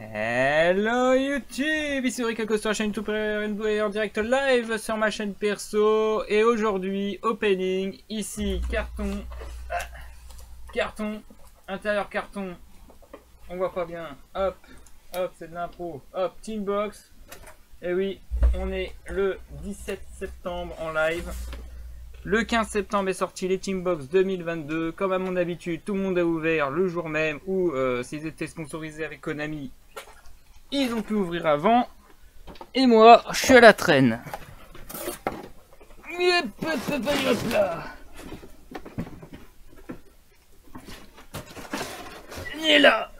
Hello YouTube, ici Rick sur la chaîne YouTube en direct live sur ma chaîne perso. Et aujourd'hui, opening, ici, carton, carton, intérieur carton, on voit pas bien, hop, hop, c'est de l'impro, hop, Team Box. Et oui, on est le 17 septembre en live. Le 15 septembre est sorti les Team Box 2022. Comme à mon habitude, tout le monde a ouvert le jour même ou s'ils étaient sponsorisés avec Konami, ils ont pu ouvrir avant. Et moi, je suis à la traîne. Hop là. Il est là.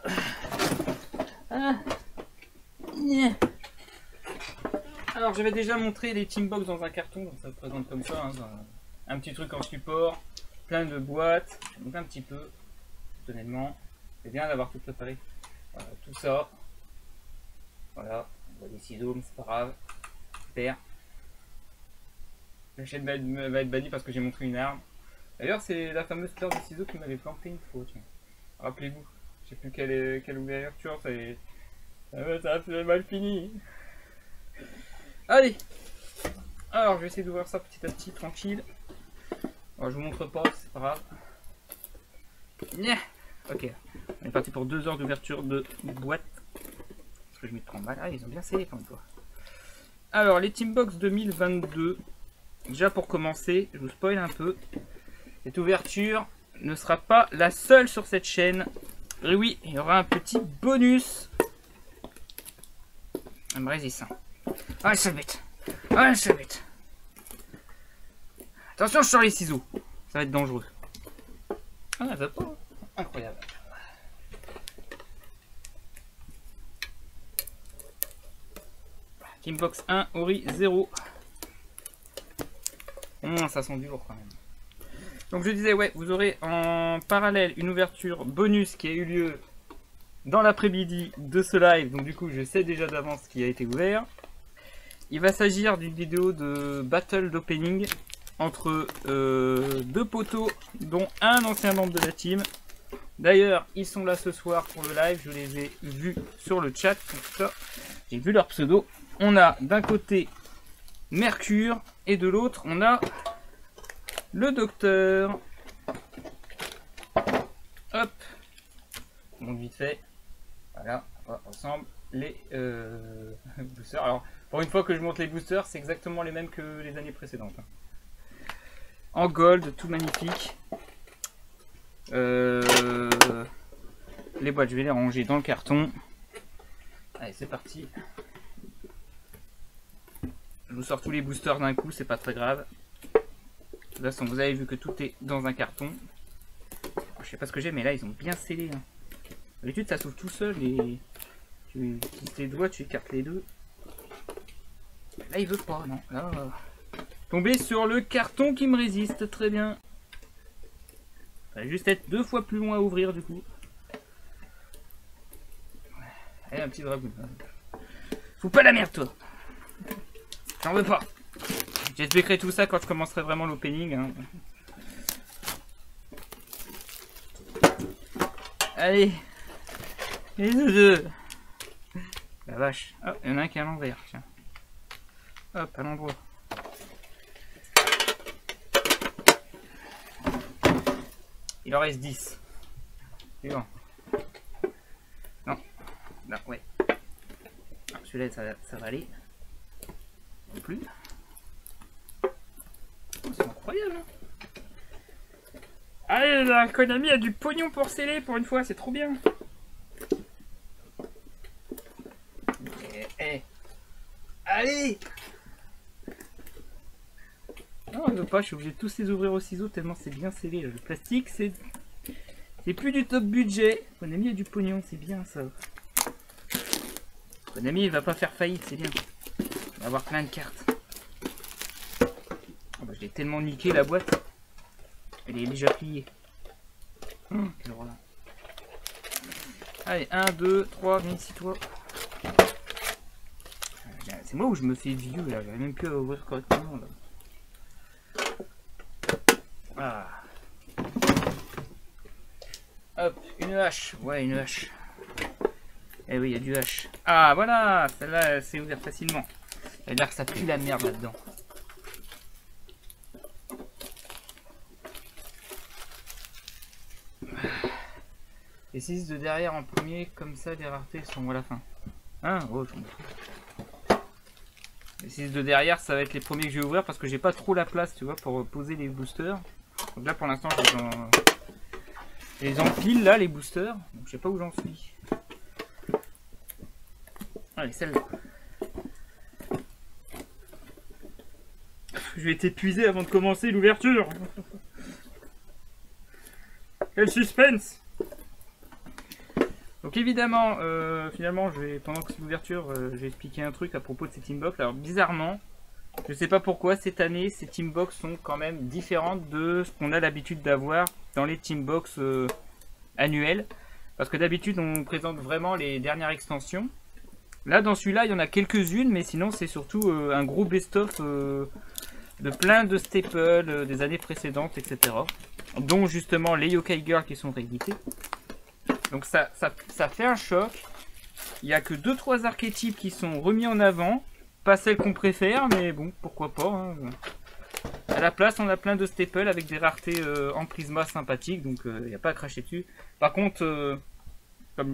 Alors, j'avais déjà montré les Team Box dans un carton, donc ça se présente comme ça. Hein, un petit truc en support, plein de boîtes. Donc un petit peu, honnêtement. C'est bien d'avoir tout préparé. Voilà, tout ça. Voilà, on voit des ciseaux, mais c'est pas grave. Super. La chaîne va être bannie parce que j'ai montré une arme. D'ailleurs, c'est la fameuse fleur de ciseaux qui m'avait planté une fois. Rappelez-vous, je sais plus quelle ouverture, ça a fait mal fini. Allez. Alors, je vais essayer d'ouvrir ça petit à petit, tranquille. Alors, je vous montre pas, c'est pas grave. Ok, on est parti pour 2 heures d'ouverture de boîte. Parce que je m'y prends mal. Ah, ils ont bien scellé pour une fois. Alors, les Team Box 2022. Déjà pour commencer, je vous spoil un peu. Cette ouverture ne sera pas la seule sur cette chaîne. Et oui, il y aura un petit bonus. Un résistant. Ah, ça bête. Ah, ça bête. Attention sur les ciseaux. Ça va être dangereux. Ah, ça va pas. Incroyable. Team Box 1, Ori 0. Ça sent du lourd quand même. Donc je disais, ouais, vous aurez en parallèle une ouverture bonus qui a eu lieu dans l'après-midi de ce live. Donc du coup, je sais déjà d'avance ce qui a été ouvert. Il va s'agir d'une vidéo de battle d'opening entre 2 poteaux, dont un ancien membre de la team. D'ailleurs, ils sont là ce soir pour le live. Je les ai vus sur le chat. J'ai vu leur pseudo. On a d'un côté Mercure et de l'autre on a le docteur. Hop, donc vite fait, voilà, ensemble les boosters. Alors pour une fois que je monte les boosters, c'est exactement les mêmes que les années précédentes. En gold, tout magnifique. Les boîtes, je vais les ranger dans le carton. Allez, c'est parti. Je vous sors tous les boosters d'un coup, c'est pas très grave. De toute façon, vous avez vu que tout est dans un carton. Je sais pas ce que j'ai, mais là, ils ont bien scellé. Hein. D'habitude, ça s'ouvre tout seul et tu utilises tes doigts, tu écartes les deux. Là, il veut pas, non. Là, tomber sur le carton qui me résiste, très bien. Ça va juste être 2 fois plus loin à ouvrir, du coup. Allez, un petit dragon. Fous pas la merde, toi. J'en veux pas. J'expliquerai tout ça quand je commencerai vraiment l'opening. Hein. Allez. Les deux. La vache. Oh, il y en a un qui est à l'envers. Tiens. Hop, à l'endroit. Il en reste 10. Suivant. Non. Non, ouais. Celui-là, ça va aller. Non plus. C'est incroyable. Hein. Allez, la Konami a du pognon pour sceller pour une fois, c'est trop bien. Allez. Non, on veut pas, je suis obligé de tous les ouvrir au ciseau tellement c'est bien scellé. Le plastique, c'est plus du top budget. Konami a du pognon, c'est bien ça. Konami, il va pas faire faillite, c'est bien. On va avoir plein de cartes. Oh bah, je l'ai tellement niqué la boîte. Elle est déjà pliée. Quelle horreur. Allez, 1, 2, 3, viens ici toi. C'est moi où je me fais vieux là, j'arrive même plus à ouvrir correctement là. Ah. Hop, une hache. Ouais, une hache. Eh oui, il y a du H. Ah voilà, celle-là c'est ouvert facilement. Ça veut dire que ça pue la merde là-dedans. Les 6 de derrière en premier, comme ça les raretés sont à la fin. Hein? Oh, je m'en fous. Les 6 de derrière, ça va être les premiers que je vais ouvrir parce que j'ai pas trop la place, tu vois, pour poser les boosters. Donc là pour l'instant je les empile là, les boosters. Donc je sais pas où j'en suis. Allez, celle-là. Je vais être épuisé avant de commencer l'ouverture. Quel suspense! Donc évidemment, finalement, pendant que c'est l'ouverture, je vais expliquer un truc à propos de ces Teambox. Alors bizarrement, je sais pas pourquoi, cette année, ces Teambox sont quand même différentes de ce qu'on a l'habitude d'avoir dans les Teambox annuels. Parce que d'habitude, on présente vraiment les dernières extensions. Là, dans celui-là, il y en a quelques-unes, mais sinon, c'est surtout un gros best-of de plein de staples des années précédentes, etc. Dont justement les Yokai Girls qui sont réédités. Donc ça fait un choc. Il n'y a que 2-3 archétypes qui sont remis en avant. Pas celles qu'on préfère, mais bon, pourquoi pas. Hein. À la place, on a plein de staples avec des raretés en prisma sympathiques. Donc il n'y a pas à cracher dessus. Par contre, comme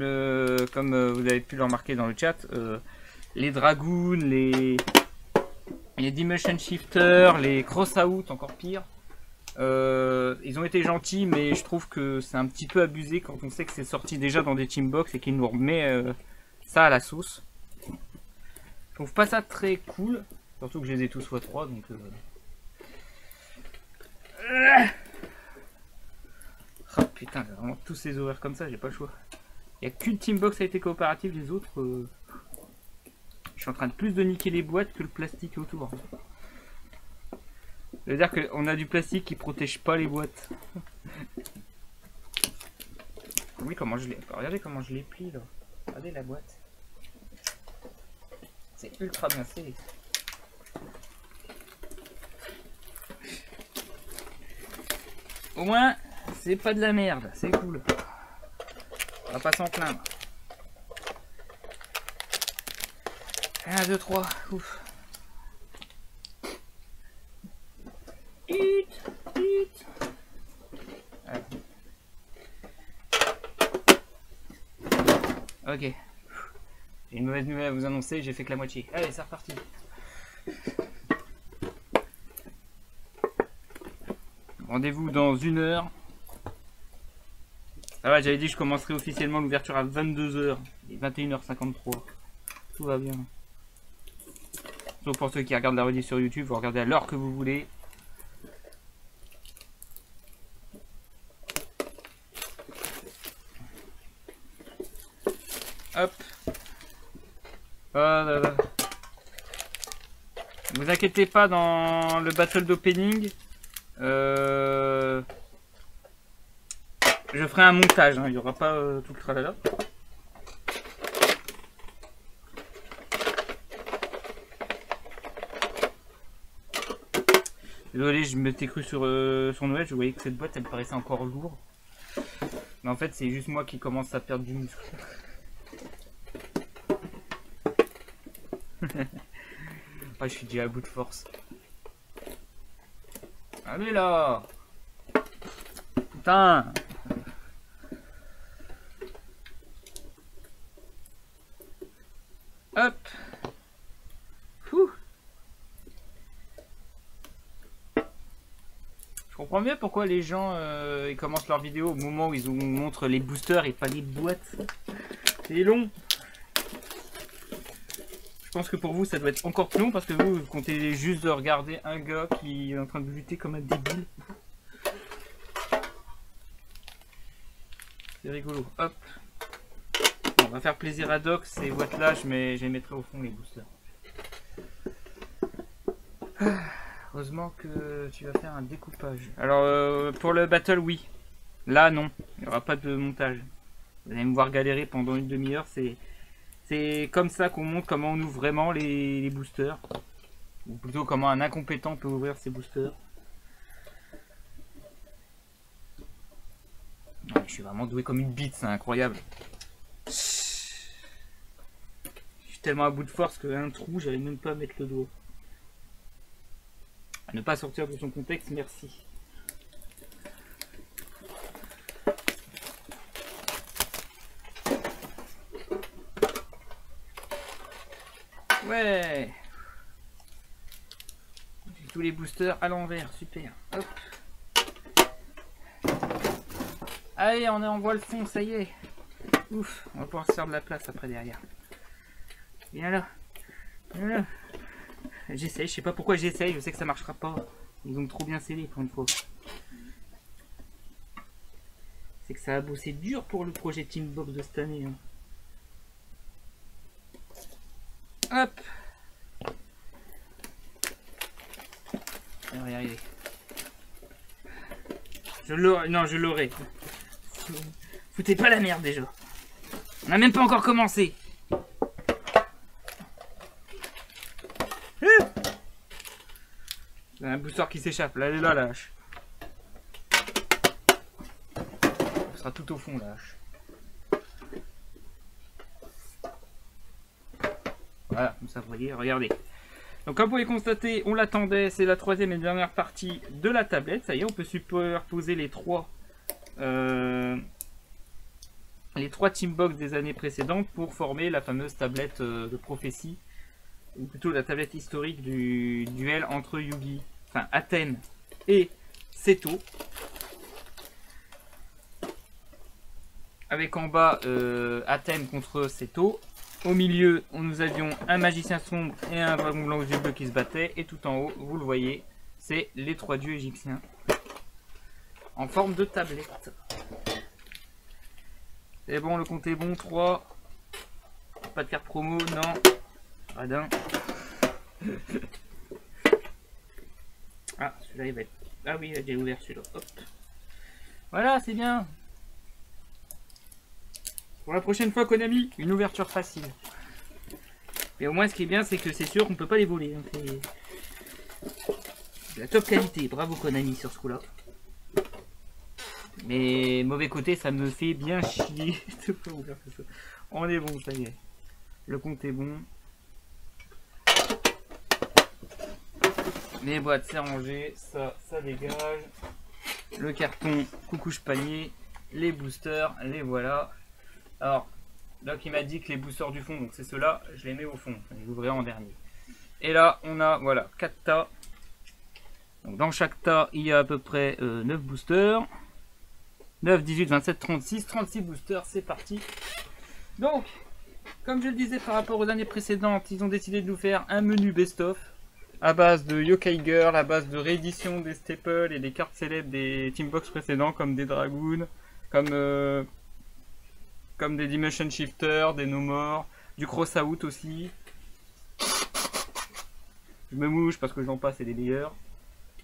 vous avez pu le remarquer dans le chat, les Dragoons, les Dimension Shifter, les Cross-Out, encore pire. Ils ont été gentils, mais je trouve que c'est un petit peu abusé quand on sait que c'est sorti déjà dans des Teambox et qu'ils nous remet ça à la sauce. Je trouve pas ça très cool, surtout que je les ai tous x3 donc. Oh putain, vraiment tous ces horaires comme ça, j'ai pas le choix. Il n'y a qu'une Teambox a été coopérative, les autres. Je suis en train de plus de niquer les boîtes que le plastique autour. Ça veut dire qu'on a du plastique qui protège pas les boîtes. Oui, comment je l'ai. Regardez comment je l'ai plie là. Regardez la boîte. C'est ultra bien fait. Au moins, c'est pas de la merde. C'est cool. On va pas s'en plaindre. 1, 2, 3. Ouf. Ok. J'ai une mauvaise nouvelle à vous annoncer, j'ai fait que la moitié. Allez, c'est reparti. Rendez-vous dans 1 heure. Ah ouais, j'avais dit que je commencerai officiellement l'ouverture à 22 h. Il est 21h53. Tout va bien. Sauf pour ceux qui regardent la rediff sur YouTube, vous regardez à l'heure que vous voulez. Hop. Voilà. Ne vous inquiétez pas dans le battle d'opening. Je ferai un montage, hein. Il n'y aura pas tout le tralala. Désolé, je m'étais cru sur Noël, je voyais que cette boîte elle me paraissait encore lourde. Mais en fait c'est juste moi qui commence à perdre du muscle. Ah, je suis déjà à bout de force. Allez là! Putain! Hop! Fouh! Je comprends bien pourquoi les gens ils commencent leur vidéo au moment où ils nous montrent les boosters et pas les boîtes. C'est long! Je pense que pour vous ça doit être encore plus long parce que vous comptez juste de regarder un gars qui est en train de lutter comme un débile. C'est rigolo. Hop. Bon, on va faire plaisir à Doc, ces boîtes là je les mettrai au fond les boosters. Heureusement que tu vas faire un découpage. Alors pour le battle oui. Là non, il n'y aura pas de montage. Vous allez me voir galérer pendant une demi-heure, c'est comme ça qu'on montre comment on ouvre vraiment les boosters. Ou plutôt comment un incompétent peut ouvrir ses boosters. Ouais, je suis vraiment doué comme une bite, c'est incroyable. tellement à bout de force qu'un trou, j'arrive même pas à mettre le doigt. À ne pas sortir de son contexte, merci. Ouais. J'ai tous les boosters à l'envers, super. Hop. Allez, on envoie le fond, ça y est. Ouf, on va pouvoir se faire de la place après derrière. Viens là. Viens là. J'essaye, je sais pas pourquoi j'essaye, je sais que ça marchera pas. Ils ont trop bien scellé pour une fois. C'est que ça a bossé dur pour le projet Teambox de cette année. Hein. Hop. On va y arriver. Je l'aurai. Non, je l'aurai. Foutez pas la merde déjà. On n'a même pas encore commencé. Il y a un booster qui s'échappe. Là, elle est là, la hache. Ce sera tout au fond, la hache. Voilà, comme ça, vous voyez, regardez. Donc, comme vous pouvez constater, on l'attendait. C'est la troisième et dernière partie de la tablette. Ça y est, on peut superposer les trois Teambox des années précédentes pour former la fameuse tablette de prophétie, ou plutôt la tablette historique du duel entre Yugi, enfin Athènes et Seto, avec en bas Athènes contre Seto. Au milieu, nous avions un magicien sombre et un dragon blanc aux yeux bleus qui se battaient, et tout en haut, vous le voyez, c'est les trois dieux égyptiens en forme de tablette. C'est bon, le compte est bon, 3. Pas de carte promo, non. Radin. Ah, celui-là il va être... Ah oui, j'ai ouvert celui-là. Hop. Voilà, c'est bien. Pour la prochaine fois, Konami, une ouverture facile. Mais au moins, ce qui est bien, c'est que c'est sûr qu'on peut pas les voler. Hein. C'est la top qualité. Bravo Konami sur ce coup-là. Mais mauvais côté, ça me fait bien chier de pas ouvrir ça. On est bon, ça y est. Le compte est bon. Les boîtes, c'est rangé. Ça dégage. Le carton, coucouche panier. Les boosters, les voilà. Alors, là qui m'a dit que les boosters du fond, donc c'est ceux-là, je les mets au fond. Je l'ouvrirai en dernier. Et là, on a, voilà, 4 tas. Donc, dans chaque tas, il y a à peu près 9 boosters. 9, 18, 27, 36. 36 boosters, c'est parti. Donc, comme je le disais par rapport aux années précédentes, ils ont décidé de nous faire un menu best-of à base de Yokai Girl, à base de réédition des staples et des cartes célèbres des Teambox précédents, comme des Dragoons, comme des Dimension Shifter, des No More, du Cross Out aussi. Je me mouche parce que j'en passe et des meilleurs.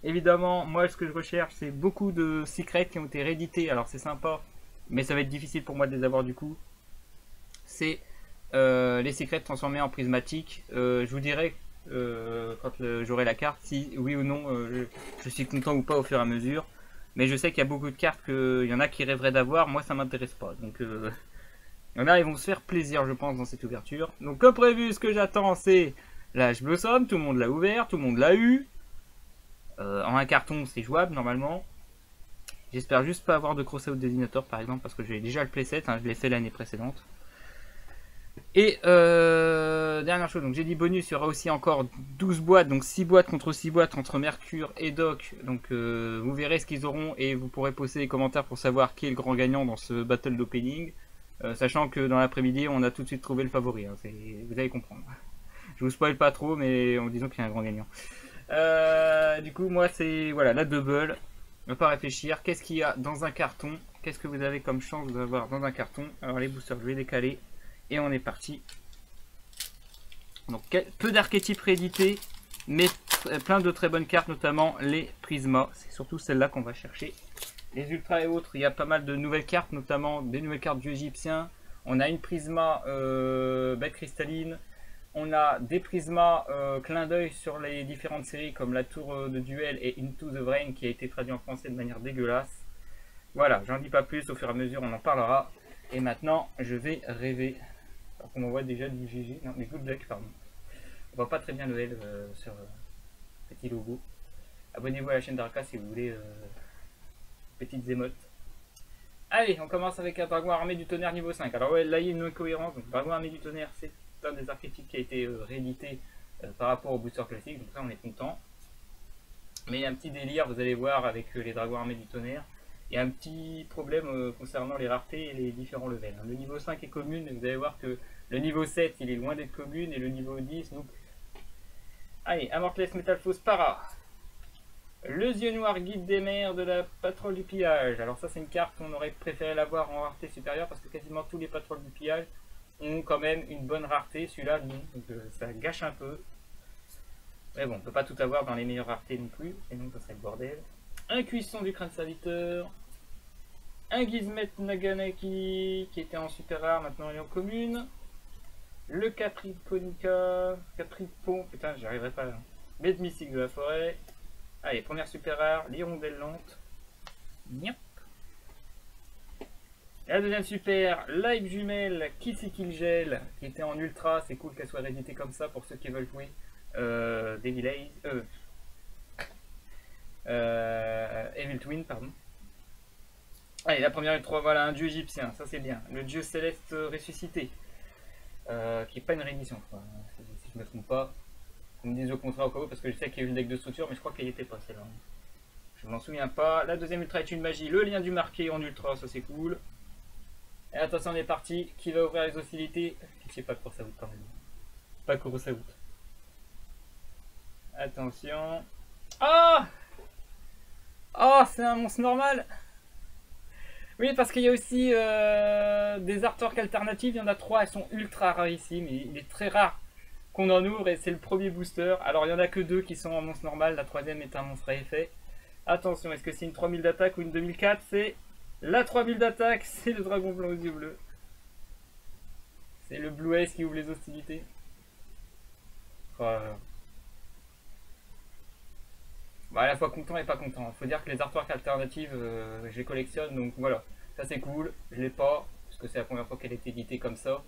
Évidemment, moi ce que je recherche, c'est beaucoup de secrets qui ont été réédités. Alors c'est sympa, mais ça va être difficile pour moi de les avoir du coup. C'est les secrets transformés en prismatique. Je vous dirai quand j'aurai la carte si oui ou non je suis content ou pas au fur et à mesure. Mais je sais qu'il y a beaucoup de cartes qu'il y en a qui rêveraient d'avoir. Moi ça m'intéresse pas. Donc il y en a, ils vont se faire plaisir je pense dans cette ouverture. Donc comme prévu, ce que j'attends c'est l'Ash Blossom. Tout le monde l'a ouvert, tout le monde l'a eu. En un carton c'est jouable normalement. J'espère juste pas avoir de Crossout Designator par exemple parce que j'ai déjà le playset, hein, je l'ai fait l'année précédente. Et dernière chose, donc j'ai dit bonus, il y aura aussi encore 12 boîtes, donc 6 boîtes contre 6 boîtes entre Mercure et Doc. Donc vous verrez ce qu'ils auront et vous pourrez poster des commentaires pour savoir qui est le grand gagnant dans ce battle d'opening. Sachant que dans l'après-midi on a tout de suite trouvé le favori, hein, vous allez comprendre. Je vous spoil pas trop mais en disant qu'il y a un grand gagnant. Du coup moi c'est voilà la double, on va pas réfléchir. Qu'est-ce qu'il y a dans un carton? Qu'est-ce que vous avez comme chance d'avoir dans un carton? Alors les boosters je vais décaler et on est parti. Donc peu d'archétypes réédités mais plein de très bonnes cartes, notamment les Prisma. C'est surtout celle-là qu'on va chercher. Les Ultra et autres, il y a pas mal de nouvelles cartes, notamment des nouvelles cartes du Égyptien. On a une Prisma bête cristalline. On a des prismas clin d'œil sur les différentes séries comme la tour de duel et Into the Brain qui a été traduit en français de manière dégueulasse. Voilà, j'en dis pas plus, au fur et à mesure on en parlera. Et maintenant je vais rêver. Alors qu'on m'envoie déjà du GG. Non, mais good luck, pardon. On voit pas très bien le L sur petit logo. Abonnez-vous à la chaîne d'Arca si vous voulez petites émotes. Allez, on commence avec un dragon armé du tonnerre niveau 5. Alors ouais, là il y a une incohérence. Donc dragon armé du tonnerre, c'est un des archétypes qui a été réédité par rapport au booster classique. Donc ça on est content. Mais il y a un petit délire, vous allez voir, avec les dragons armés du tonnerre. Il y a un petit problème concernant les raretés et les différents levels. Le niveau 5 est commune, et vous allez voir que le niveau 7 il est loin d'être commune et le niveau 10 donc... Allez, Amorthless Metalphos Para. Le yeux noir guide des mers de la patrouille du pillage. Alors ça c'est une carte qu'on aurait préféré l'avoir en rareté supérieure parce que quasiment tous les patrouilles du pillage ont quand même une bonne rareté. Celui-là non, donc ça gâche un peu. Mais bon, on peut pas tout avoir dans les meilleures raretés non plus, sinon ça serait le bordel. Un cuisson du crâne serviteur. Un Gizmet Naganaki qui était en super rare, maintenant il est en commune. Le Capriponica. Capripon, putain j'y arriverai pas là. Bête mystique de la forêt. Allez, première super rare, l'hirondelle lente. Niap. La deuxième super, Live Jumelle, Kissikilgel, qui était en ultra. C'est cool qu'elle soit rééditée comme ça pour ceux qui veulent jouer Devil Eyes. Evil Twin, pardon. Allez, la première ultra, voilà, un dieu égyptien, ça c'est bien. Le dieu céleste ressuscité, qui n'est pas une réédition, je crois, si je ne me trompe pas. On me dise au contraire au cas où, parce que je sais qu'il y a eu une deck de structure, mais je crois qu'elle était pas celle-là. Je m'en souviens pas. La deuxième ultra est une magie. Le lien du marqué en ultra, ça c'est cool. Et attention, on est parti. Qui va ouvrir les hostilités? Je sais pas quoi ça vous quand même. Pas quoi ça vous. Attention. Ah! Oh, c'est un monstre normal. Oui, parce qu'il y a aussi des artworks alternatives. Il y en a 3, elles sont ultra rarissimes. Il est très rare qu'on en ouvre et c'est le premier booster. Alors il n'y en a que 2 qui sont en monstre normal, la troisième est un monstre à effet. Attention, est-ce que c'est une 3000 d'attaque ou une 2004? C'est la 3000 d'attaque, c'est le dragon blanc aux yeux bleus. C'est le Blue Ace qui ouvre les hostilités. Bah, à la fois content et pas content. Il faut dire que les artworks alternatives, je les collectionne, donc voilà. Ça c'est cool, je l'ai pas, parce que c'est la première fois qu'elle est éditée comme ça.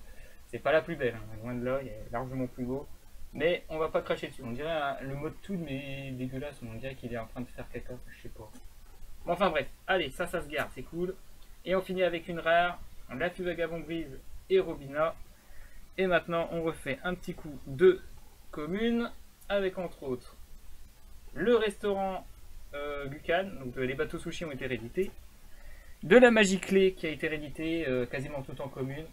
C'est pas la plus belle, hein. Loin de là, il est largement plus beau. Mais on va pas cracher dessus. On dirait le mode tout mais dégueulasse. On dirait qu'il est en train de faire caca, je sais pas. Bon, enfin bref, allez, ça se garde, c'est cool. Et on finit avec une rare, la Vagabond Brise et Robina. Et maintenant, on refait un petit coup de commune, avec entre autres le restaurant Gukan. Donc les bateaux sushi ont été réédités. De la magie clé qui a été rééditée quasiment tout en commune.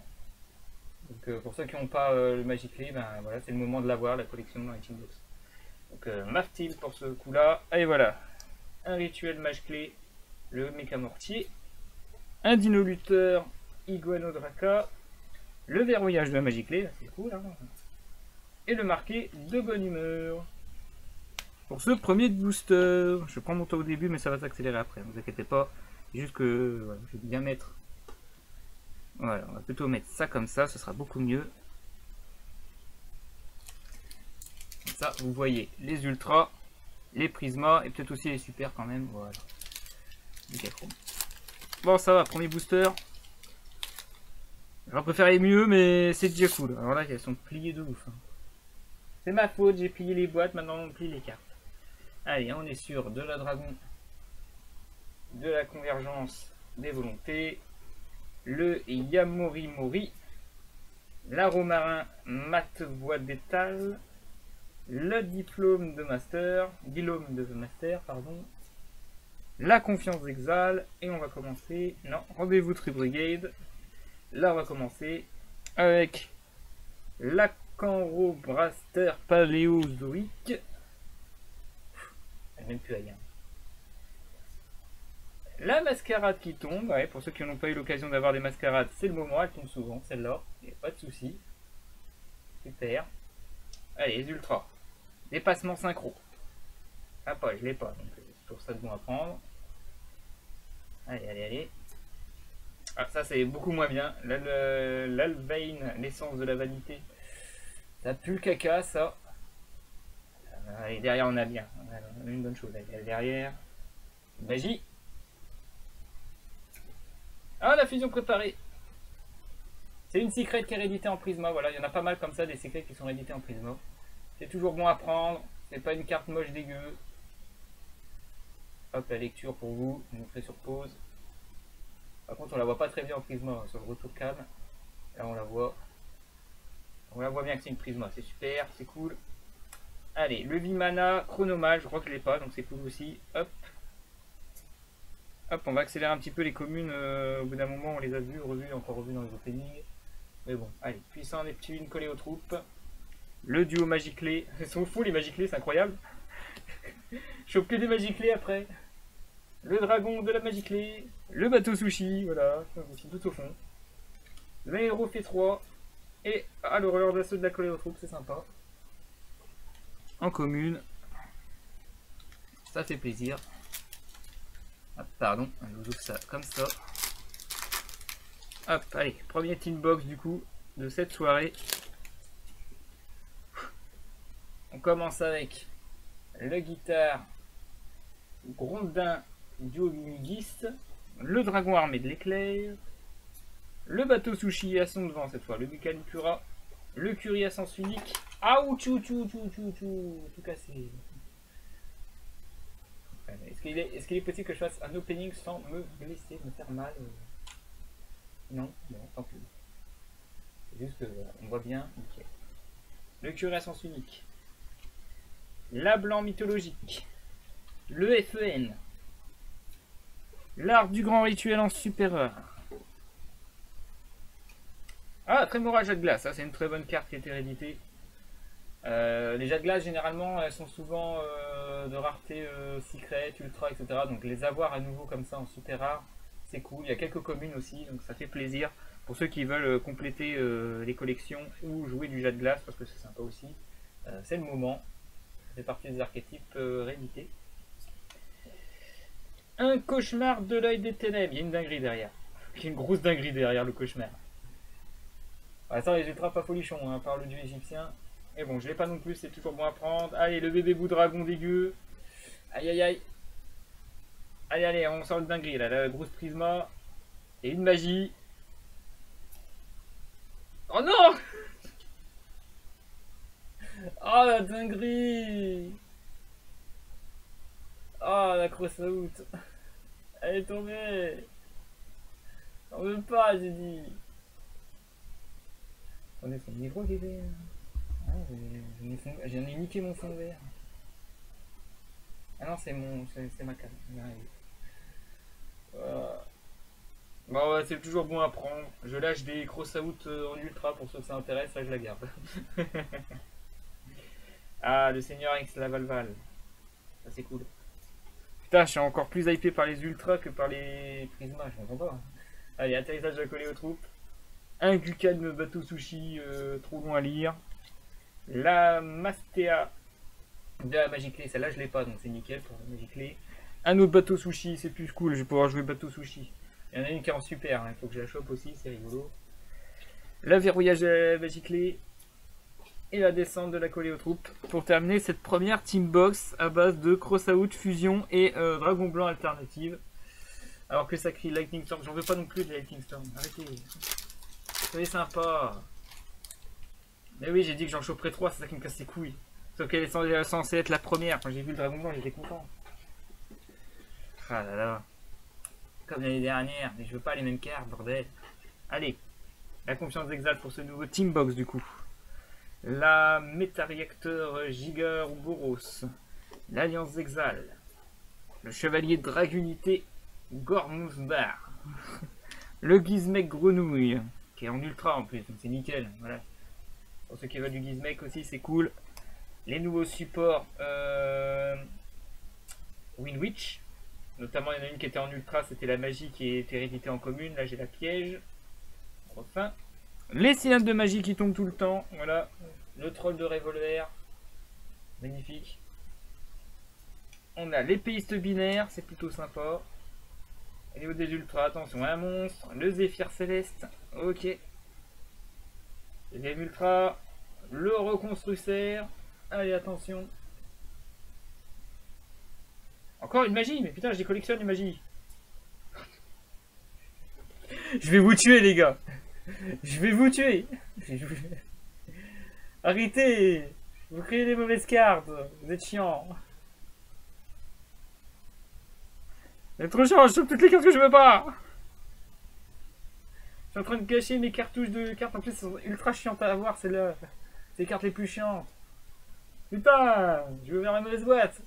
Donc pour ceux qui n'ont pas le Magic Clé, ben voilà, c'est le moment de l'avoir, la collection dans les Teambox. Donc Maftil pour ce coup là. Et voilà, un rituel Mage Clé, le Mecha Mortier, un Dino Lutteur, Iguanodraka, le verrouillage de la Magic Clé, c'est cool, hein. Et le marqué de bonne humeur. Pour ce premier booster, je prends mon temps au début mais ça va s'accélérer après, ne vous inquiétez pas. C'est juste que voilà, je vais bien mettre. Voilà, on va plutôt mettre ça comme ça, ce sera beaucoup mieux. Comme ça, vous voyez les ultras, les prismas et peut-être aussi les super quand même. Voilà. Bon, ça va, premier booster. J'aurais préféré mieux, mais c'est déjà cool. Alors là, elles sont pliées de ouf, hein. C'est ma faute, j'ai plié les boîtes, maintenant on plie les cartes. Allez, on est sur de la dragon, de la convergence des volontés. Le Yamori Mori, l'aromarin mat voie d'étal, le diplôme de master, pardon, la confiance d'Exal, et on va commencer, non, rendez-vous Tree Brigade. Là on va commencer avec la Canrobraster paléozoïque, elle n'est même plus rien. La mascarade qui tombe, ouais, pour ceux qui n'ont pas eu l'occasion d'avoir des mascarades, c'est le moment, elle tombe souvent, celle-là, il n'y a pas de souci. Super. Allez, les ultras. Dépassement synchro. Ah pas, je l'ai pas, donc c'est pour ça de bon à prendre. Allez, allez, allez. Ah, ça c'est beaucoup moins bien. L'Alvain, l'essence de la vanité. Ça pue le caca, ça. Et derrière on a bien. On a une bonne chose. Allez, derrière. Magie. Ah, la fusion préparée. C'est une secret qui est rééditée en Prisma. Voilà, il y en a pas mal comme ça, des secrets qui sont réédités en Prisma. C'est toujours bon à prendre. C'est pas une carte moche dégueu. Hop, la lecture pour vous. Je vous ferai sur pause. Par contre, on la voit pas très bien en Prisma, hein, sur le retour cam. Là, on la voit. On la voit bien que c'est une Prisma. C'est super, c'est cool. Allez, le Vimana, Chronomal. Je crois que je l'ai pas, donc c'est cool aussi. Hop. Hop, on va accélérer un petit peu les communes. Au bout d'un moment, on les a vues, revues, encore revues dans les openings. Mais bon, allez, puissant Neptune collé aux troupes. Le duo Magiclé. Ils sont fous les Magiclés, c'est incroyable. Chope que des Magiclés après. Le dragon de la Magiclé. Le bateau sushi, voilà. Ils sont tout au fond. L'aéro fait 3. Et l'horreur d'assaut de la collée aux troupes, c'est sympa. En commune. Ça fait plaisir. Ah, pardon, je vous ouvre ça comme ça. Hop, allez, premier team box du coup de cette soirée. On commence avec la guitare Grondin duo-uniguiste, le dragon armé de l'éclair, le bateau sushi à son devant cette fois, le Bucanicura, le curry à sens unique. Ouh, tout cassé. Est-ce qu'il est possible que je fasse un opening sans me blesser, me faire mal? Non, bon, tant pis. C'est juste que on voit bien. Okay. Le curé à sens unique. La blanc mythologique. Le FEN. L'art du grand rituel en supérieur. Ah, Trémora jet de glace. Ça, c'est une très bonne carte qui a été rééditée. Les jets de glace, généralement, elles sont souvent de rareté secret, ultra, etc. Donc les avoir à nouveau comme ça en super rare, c'est cool. Il y a quelques communes aussi, donc ça fait plaisir pour ceux qui veulent compléter les collections ou jouer du jet de glace parce que c'est sympa aussi. C'est le moment. Ça fait partie des archétypes réédités. Un cauchemar de l'œil des ténèbres. Il y a une dinguerie derrière. Il y a une grosse dinguerie derrière le cauchemar. Ah, ça, les ultras pas folichons, hein, par le dieu égyptien. Et bon, je l'ai pas non plus, c'est toujours bon à prendre. Allez, le bébé bout dragon dégueu. Aïe aïe aïe. Allez, allez, on sort le dinguerie là, la grosse prisma. Et une magie. Oh non. Oh la dinguerie. Oh la grosse out. Elle est tombée. On veut pas, j'ai dit. On est son micro qui fait. Ah, j'en ai niqué mon fond vert. Ah non, c'est ma carte. Bon, ouais, c'est toujours bon à prendre. Je lâche des cross out en ultra pour ceux que ça intéresse, là je la garde. Ah, le Seigneur X la Valval. Ça c'est cool. Putain, je suis encore plus hypé par les ultras que par les prismas, je comprends pas. Allez, atterrissage à coller aux troupes. Un Gukan bateau sushi trop loin à lire. La Mastéa de la Magiclé, celle-là je l'ai pas donc c'est nickel pour la Magiclé. Un autre bateau sushi, c'est plus cool, je vais pouvoir jouer bateau sushi. Il y en a une qui est en super, il faut que je la chope aussi, c'est rigolo. Le verrouillage de la Magiclé. Et la descente de la collée aux troupes. Pour terminer cette première team box à base de Crossout, Fusion et Dragon Blanc alternative. Alors que ça crie Lightning Storm, j'en veux pas non plus de Lightning Storm, arrêtez. Soyez sympa. Mais oui, j'ai dit que j'en choperais 3, c'est ça qui me casse les couilles. Sauf qu'elle est censée être la première. Quand j'ai vu le Dragon Blanc, j'étais content. Ah là là. Comme l'année dernière, mais je veux pas les mêmes cartes, bordel. Allez, la confiance exacte pour ce nouveau Team Box du coup. La Métaréacteur Giga Boros. L'Alliance Exal. Le Chevalier Dragunité Gormusbar. Le Gizmek Grenouille, qui est en ultra en plus, donc c'est nickel. Voilà. Pour ceux qui veulent du Gizmek aussi, c'est cool. Les nouveaux supports Winwitch. Notamment, il y en a une qui était en ultra, c'était la magie qui était rééditée en commune. Là, j'ai la piège. Enfin, les cylindres de magie qui tombent tout le temps. Voilà. Le troll de revolver. Magnifique. On a l'épéiste binaire, c'est plutôt sympa. Au niveau des ultras, attention, un monstre. Le Zéphyr céleste. Ok. Deuxième ultra. Le reconstructeur. Allez, attention. Encore une magie, mais putain, je les collectionne les magies. Je vais vous tuer, les gars. Je vais vous tuer. Arrêtez. Vous créez des mauvaises cartes. Vous êtes chiant. C'est trop chiant, je chope toutes les cartes que je veux pas. Je suis en train de gâcher mes cartouches de cartes. En plus, elles sont ultra chiantes à avoir, celles-là. C'est les cartes les plus chiantes. Putain, je vais vers la mauvaise boîte.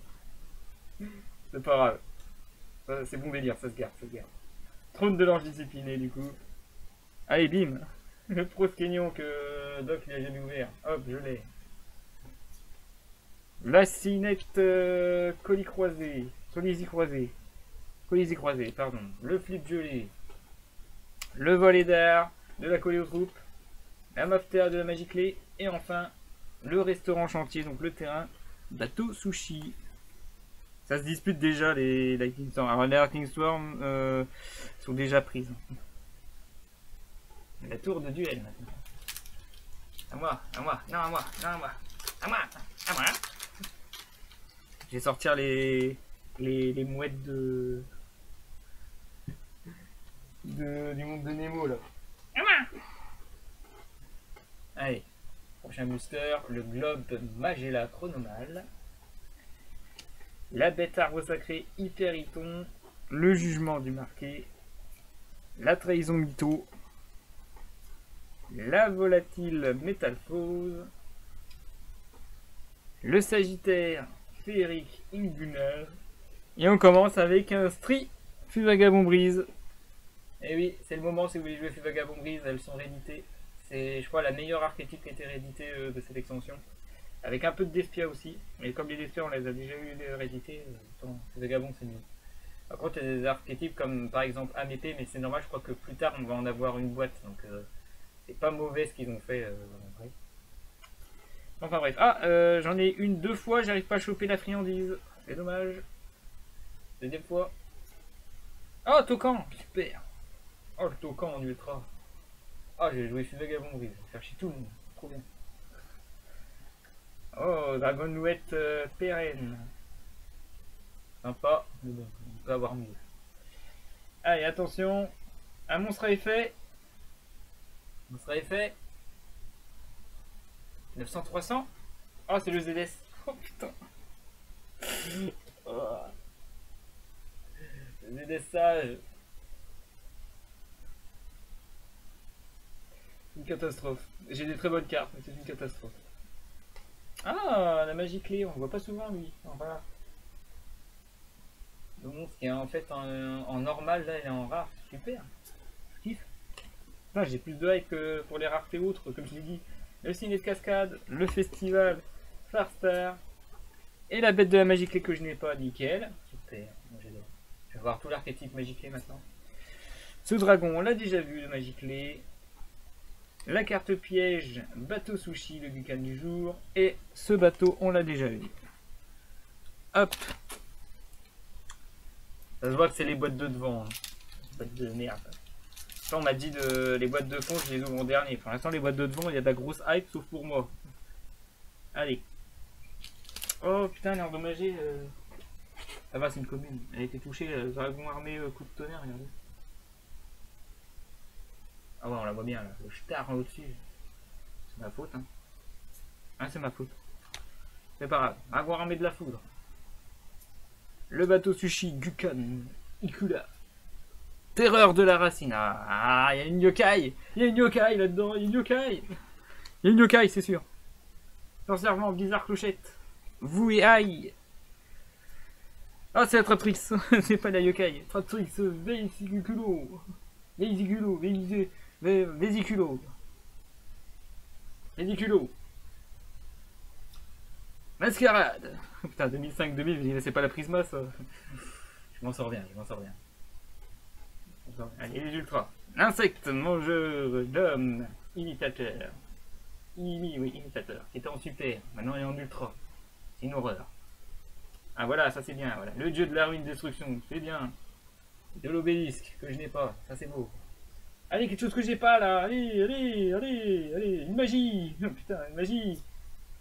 C'est pas grave. C'est bon délire, ça se garde, ça se garde. Trône de l'ange discipliné, du coup. Allez, bim. Le pro Kenyon que Doc il a jamais ouvert. Hop, je l'ai. La Cinette colis croisé. Colisy croisé. Colisy croisé, pardon. Le flip gelé. Le volet d'air de la collée aux troupes. La mafter de la magie clé. Et enfin, le restaurant chantier, donc le terrain. Bateau sushi. Ça se dispute déjà les Lightning Storm. Alors les Lightning Storm sont déjà prises. La tour de duel maintenant. À moi, non à moi, non à moi, à moi, à moi. Je vais sortir les mouettes du monde de Nemo là. À moi. Allez, prochain booster, le globe Magella Chronomal. La bête arbre sacré Hyperiton. Le jugement du marqué. La trahison mytho. La volatile métalphose. Le sagittaire féerique Ingunner. Et on commence avec un Stri Vagabond Brise. Et oui, c'est le moment si vous voulez jouer Vagabond Brise, elles sont rééditées. C'est, je crois, la meilleure archétype qui a été rééditée de cette extension. Avec un peu de Despia aussi. Mais comme les Despia, on les a déjà eu réédités, Vagabond c'est mieux. Par contre, il y a des archétypes comme par exemple Amépée, mais c'est normal, je crois que plus tard on va en avoir une boîte. Donc c'est pas mauvais ce qu'ils ont fait. Bref. Enfin bref. Ah, j'en ai une deux fois, j'arrive pas à choper la friandise. C'est dommage. Deuxième fois. Oh, Tokan, super. Oh, le Tokan en ultra. Ah, j'ai joué Vagabond Brise, je vais faire chier tout le monde. Trop bien. Oh, Dragonouette pérenne. Sympa, mais bon, on peut avoir mieux. Allez, attention. Un monstre à effet. Monstre à effet. 900-300. Oh, c'est le ZS. Oh putain. Oh. Le ZS sage. Une catastrophe. J'ai des très bonnes cartes, mais c'est une catastrophe. Ah, la magie clé, on le voit pas souvent lui. Oh, voilà. Le monstre qui est en fait en normal, là il est en rare. Super. Je kiffe. J'ai plus de hype que pour les raretés autres, comme je l'ai dit. Le ciné de cascade, le festival, Farstar. Et la bête de la magie clé que je n'ai pas, nickel. Super. Moi, j'adore. Je vais voir tout l'archétype magie clé maintenant. Ce dragon, on l'a déjà vu, le magie clé. La carte piège, bateau sushi, le Gukan du jour. Et ce bateau, on l'a déjà vu. Hop. Ça se voit que c'est les boîtes de devant. Hein. Boîtes de merde. Ça, on m'a dit de les boîtes de fond, je les ouvre en dernier. Pour l'instant, les boîtes de devant, il y a de la grosse hype, sauf pour moi. Allez. Oh putain, elle est endommagée. Ça va, c'est une commune. Elle a été touchée, dragon armé, coup de tonnerre, regardez. Ah ouais, on la voit bien là. Le star au-dessus. C'est ma faute, hein. Ah, c'est ma faute. C'est pas grave. Dragon armé de la foudre. Le bateau sushi Gukan Ikula. Terreur de la racine. Ah, il y a une yokai. Il y a une yokai là-dedans. Il y a une yokai. Il y a une yokai, c'est sûr. Sorcièrement, bizarre clochette. Vous et aïe. Ah, c'est la Tratrix. C'est pas la yokai. Tratrix, Vésiculo. Vésiculo. Vésiculo. Vésiculo. Mascarade. Putain, 2005-2000, c'est pas la Prisma ça. Je m'en sors bien, je m'en sors bien. Allez, les ultras. Insecte, mangeur, d'homme, imitateur. Oui, imitateur. Qui était en super, maintenant il est en ultra. C'est une horreur. Ah voilà, ça c'est bien. Voilà. Le dieu de la ruine destruction, c'est bien. De l'obélisque, que je n'ai pas, ça c'est beau. Allez, quelque chose que j'ai pas là. Allez, une magie. Putain, une magie.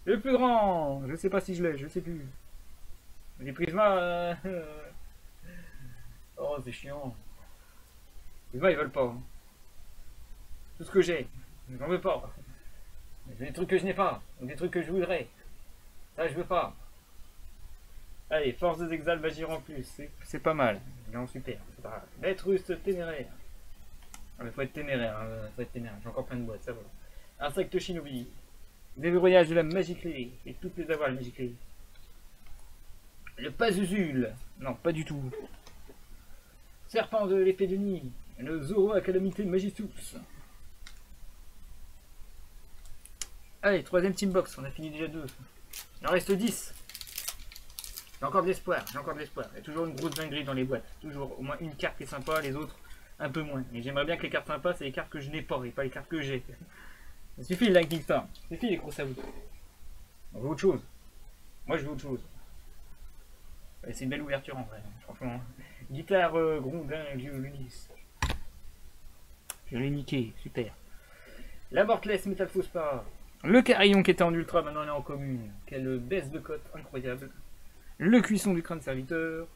Le plus grand. Je sais pas si je l'ai, je sais plus. Les prismas. Oh, c'est chiant. Les prismas, ils veulent pas. Hein. tout ce que j'ai. J'en veux pas. J'ai des trucs que je n'ai pas, ou des trucs que je voudrais. Ça, je veux pas. Allez, force de Exal va agir en plus, c'est pas mal. Non, super, c'est pas grave. Vétuste téméraire. Ah, mais faut être téméraire, hein, faut être téméraire. J'ai encore plein de boîtes, ça va. Insecte shinobi. Déverrouillage de la Magiclé. Et toutes les avoir, la Magiclé. Le Pazuzu. Non, pas du tout. Serpent de l'épée de Nid. Le Zoro à calamité Magistous. Allez, troisième team box, on a fini déjà 2. Il en reste 10. J'ai encore de l'espoir, j'ai encore de l'espoir. Il y a toujours une grosse dinguerie dans les boîtes. Toujours au moins une carte qui est sympa, les autres un peu moins. Et j'aimerais bien que les cartes sympas, c'est les cartes que je n'ai pas et pas les cartes que j'ai. Ça suffit le Lightning Storm, ça suffit les gros sabots. On veut autre chose. Moi je veux autre chose. C'est une belle ouverture en vrai, franchement. Guitare Grondin, violoniste. Je l'ai niqué, super. La Mortless Metal Phospar. Le Carillon qui était en ultra, maintenant il est en commune. Quelle baisse de cote incroyable. Le Cuisson du crâne serviteur.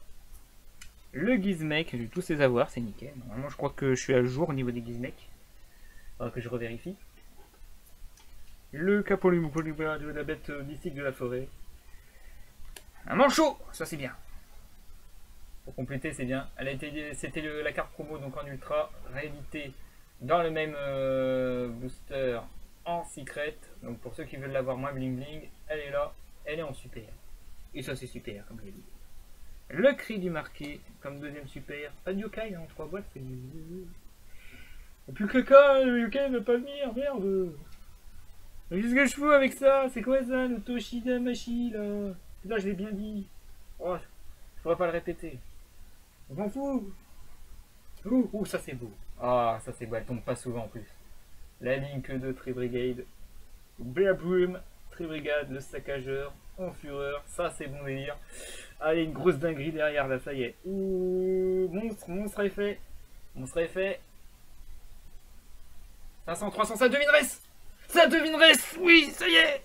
Le Gizmek, j'ai tous ces avoirs, c'est nickel. Normalement je crois que je suis à jour au niveau des Gizmek. Faudra que je revérifie. Le Capolume-Polubra de la bête mystique de la forêt. Un manchot, ça c'est bien. Pour compléter, c'est bien. C'était la carte promo donc en ultra, réédité dans le même booster en secret. Donc pour ceux qui veulent l'avoir moins bling bling, elle est là, elle est en super. Et ça c'est super, comme j'ai dit. Le cri du marqué, comme deuxième super. Pas de yokai, hein, 3 boîtes, c'est du... Et plus que le cas, le yokai ne veut pas venir, merde. Mais qu'est-ce que je fous avec ça? C'est quoi ça, le Toshida Machi là? Là je l'ai bien dit. Oh, je pourrais pas le répéter. Je m'en fous. Ouh, ça c'est beau. Ah, ça c'est beau, elle tombe pas souvent en plus. La Link de Tri-Brigade. Bear Broom, Tri-Brigade, le saccageur, en fureur. Ça c'est bon délire. Allez, une grosse dinguerie derrière là, ça y est. Ouh, monstre effet. Monstre effet. 500, 300, ça devinerait. Ça devinerait. Oui, ça y est.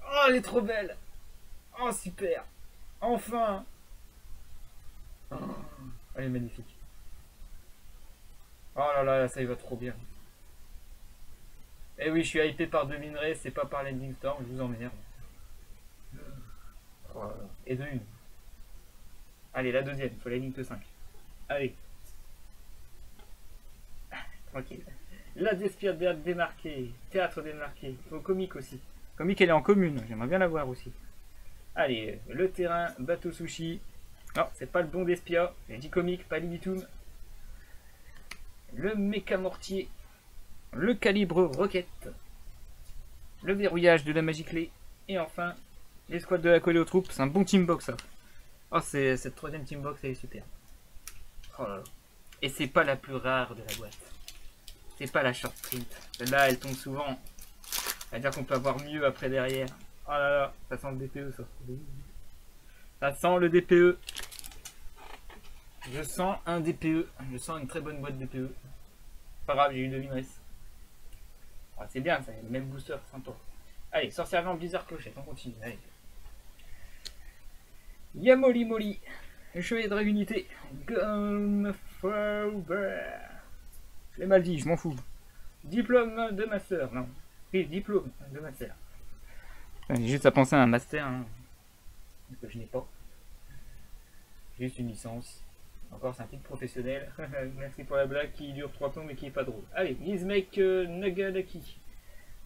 Oh, elle est trop belle. Oh, super. Enfin. Oh, elle est magnifique. Oh là là, ça y va trop bien. Eh oui, je suis hypé par Devineray, c'est pas par l'Ending Storm, je vous emmerde. Oh là là. Et de une. Allez, la deuxième, il faut la ligne que 5. Allez. Tranquille. La Despiade démarquée. Théâtre démarqué. Faut comique aussi. Comique, elle est en commune, j'aimerais bien la voir aussi. Allez, le terrain, bateau sushi. Non, c'est pas le bon d'Espia. J'ai dit comique, pas Libitum. Le méca mortier. Le calibre roquette. Le verrouillage de la Magiclé. Et enfin, l'escouade de la collée aux troupes. C'est un bon team box ça. Oh, cette troisième team box, elle est super. Oh là là. Et c'est pas la plus rare de la boîte. C'est pas la short print. Celle-là, elle tombe souvent. C'est-à-dire qu'on peut avoir mieux après derrière. Oh là là, ça sent le DPE ça. Ça sent le DPE. Je sens un DPE. Je sens une très bonne boîte DPE. Pas grave, j'ai eu Devineray. Ah, c'est bien, ça, le même booster, sympa. Allez, sorcière vent, Blizzard Clochette, on continue. Allez. Yamoli Moli. Le chevalier Dragunité. Gum Forever. Je l'ai mal dit, je m'en fous. Diplôme de master, non. Oui, diplôme de master. J'ai juste à penser à un master, hein, que je n'ai pas. Juste une licence. Encore, c'est un titre professionnel. Merci pour la blague qui dure 3 plombs mais qui est pas drôle. Allez, Gizmek Nagadaki.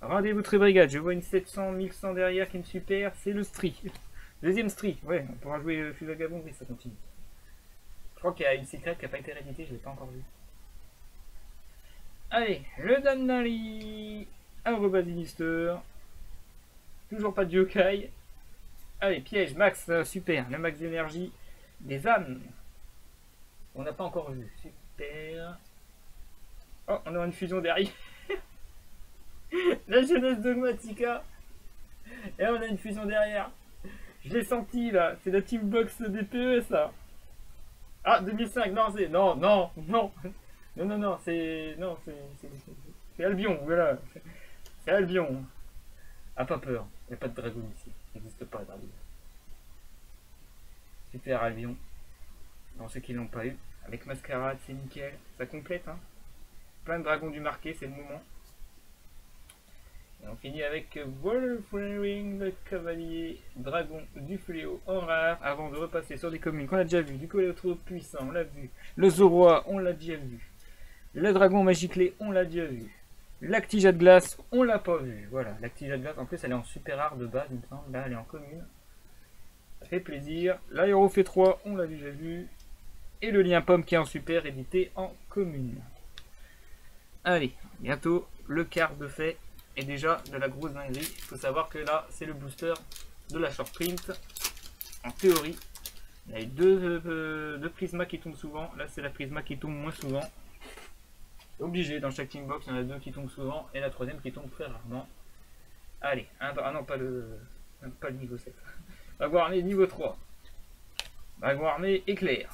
Rendez-vous très brigade. Je vois une 700, 1100 derrière qui me super. C'est le Stri. Deuxième Stri. Ouais, on pourra jouer Fusagabon, oui, ça continue. Je crois qu'il y a une secrète qui n'a pas été rééditée, je ne l'ai pas encore vue. Allez, le Dannari. Un rebasinister. Toujours pas de yokai. Allez, piège, max, super. Le max d'énergie des âmes. On n'a pas encore vu. Super. Oh, on a une fusion derrière. La jeunesse dogmatica. Et on a une fusion derrière. Je l'ai senti là. C'est la team box DPE ça. Ah, 2005. Non, c'est. Non, non, non. Non, non, non. C'est. Non, c'est Albion. Voilà. C'est Albion. Ah, pas peur. Il n'y a pas de dragon ici. Il n'existe pas de dragon. Super Albion. Pour ceux qui l'ont pas eu. Avec Mascarade, c'est nickel. Ça complète, hein. Plein de dragons du marqué, c'est le moment. Et on finit avec Wolfring, le cavalier dragon du fléau en rare, avant de repasser sur des communes qu'on a déjà vu. Du coléotrope puissant, on l'a vu. Le Zoroa, on l'a déjà vu. Le dragon magiclé, on l'a déjà vu. L'Actija de glace, on l'a pas vu. Voilà, l'Actija de glace, en plus elle est en super rare de base, il me semble. Là, elle est en commune. Ça fait plaisir. L'aérofait 3, on l'a déjà vu. Et le lien pomme qui est en super, édité en commune. Allez, bientôt le quart de fait. Et déjà de la grosse dinguerie. Il faut savoir que là, c'est le booster de la short print. En théorie, il y a eu deux prismas qui tombent souvent. Là, c'est la prisma qui tombe moins souvent. Obligé, dans chaque team box, il y en a deux qui tombent souvent. Et la troisième qui tombe très rarement. Allez, ah non, pas le niveau 7. Dragon armé niveau 3. Dragon armé éclair.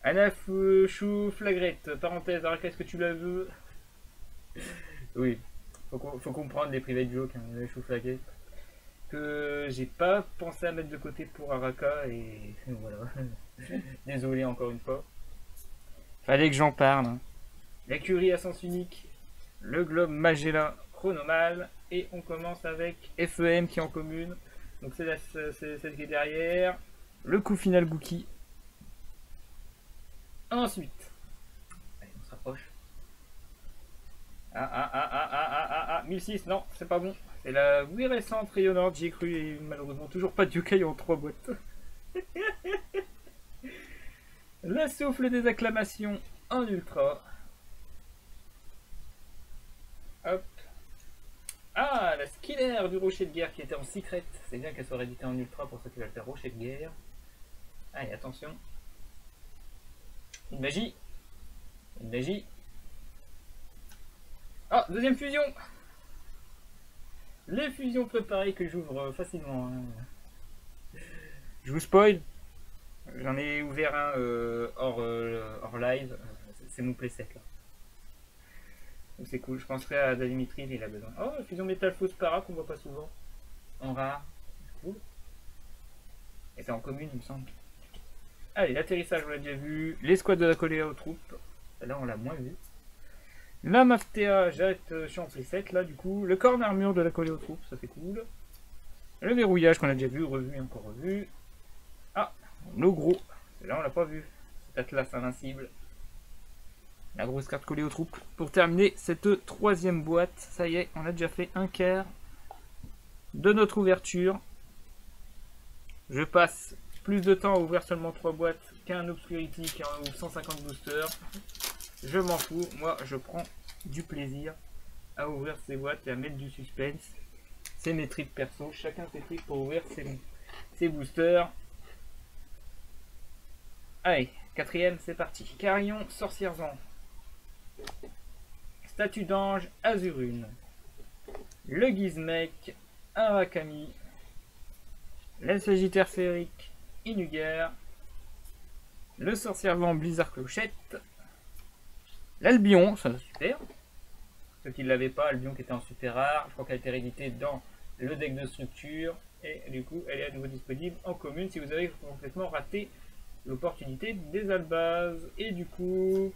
Anaf chou flagrette. Parenthèse, alors qu'est-ce que tu la veux? Oui, faut comprendre les private jokes, hein, les chouflaguettes, que j'ai pas pensé à mettre de côté pour Araka et voilà. Désolé encore une fois. Fallait que j'en parle. Hein. La curie à sens unique, le globe Magella chronomal et on commence avec FEM qui est en commune. Donc c'est celle qui est derrière. Le coup final Gookie. Ensuite, allez, on s'approche. 1006, non, c'est pas bon. C'est la oui récente rayonnante, j'y ai cru et malheureusement toujours pas de yokai en 3 boîtes. La souffle des acclamations en ultra. Hop. Ah, la Skiller du rocher de guerre qui était en secret. C'est bien qu'elle soit rééditée en ultra pour ceux qui veulent faire rocher de guerre. Allez, attention. Une magie. Une magie. Ah, deuxième fusion. Les fusions préparées que j'ouvre facilement. Hein. Je vous spoil. J'en ai ouvert un hors live. C'est mon playset là. Donc c'est cool. Je penserai à Dimitri, il a besoin. Oh, la fusion métal fausse para qu'on voit pas souvent. En rare. C'est cool. Et c'est en commune, il me semble. Allez, l'atterrissage, on l'a déjà vu. Les squads de la Coléa aux troupes. Là, on l'a moins vu. La Maftea, j'arrête, je suis en playset là du coup. Le corps d'armure de la Coléa aux troupes, ça fait cool. Le verrouillage qu'on a déjà vu, revu et encore revu. Ah, le gros. Là, on l'a pas vu. Cet Atlas invincible. La grosse carte collée aux troupes. Pour terminer cette troisième boîte, ça y est, on a déjà fait un quart de notre ouverture. Je passe plus de temps à ouvrir seulement 3 boîtes qu'un Obscurity qui en ouvre 150 boosters. Je m'en fous, moi je prends du plaisir à ouvrir ces boîtes et à mettre du suspense. C'est mes tripes perso, chacun ses tripes pour ouvrir ses boosters. Allez, quatrième, c'est parti. Carillon, Sorcière-Vent. Statue d'ange, Azurune. Le Gizmek, Arakami. La Sagittaire féerique, Inugar. Le Sorcière-Vent, Blizzard Clochette. L'Albion, ça va super. Ceux qui ne l'avaient pas, Albion qui était en super rare. Je crois qu'elle a été rééditée dans le deck de structure. Et du coup, elle est à nouveau disponible en commune si vous avez complètement raté l'opportunité des Albaz. Et du coup,